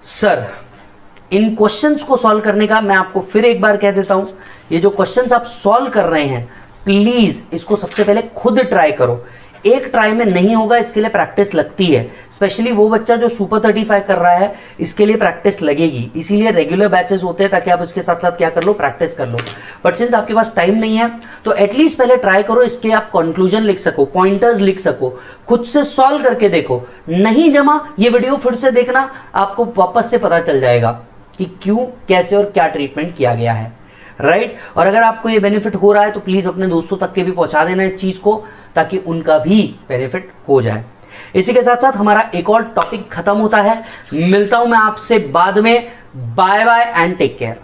सर, इन क्वेश्चंस को सॉल्व करने का मैं आपको फिर एक बार कह देता हूं, ये जो क्वेश्चंस आप सॉल्व कर रहे हैं प्लीज इसको सबसे पहले खुद ट्राई करो. एक ट्राई में नहीं होगा, इसके लिए प्रैक्टिस लगती है. स्पेशली वो बच्चा जो सुपर 35 कर रहा है, इसके लिए प्रैक्टिस लगेगी. इसीलिए रेगुलर बैचेस होते हैं ताकि आप इसके साथ साथ क्या कर लो, प्रैक्टिस कर लो. बट सिंस आपके पास टाइम नहीं है तो एटलीस्ट पहले ट्राई करो, इसके आप कंक्लूजन लिख सको, पॉइंटर्स लिख सको, खुद से सॉल्व करके देखो. नहीं जमा, ये वीडियो फिर से देखना, आपको वापस से पता चल जाएगा कि क्यों, कैसे और क्या ट्रीटमेंट किया गया है. राइट. और अगर आपको ये बेनिफिट हो रहा है तो प्लीज अपने दोस्तों तक के भी पहुंचा देना इस चीज को, ताकि उनका भी बेनिफिट हो जाए. इसी के साथ साथ हमारा एक और टॉपिक खत्म होता है. मिलता हूं मैं आपसे बाद में. Bye bye and take care.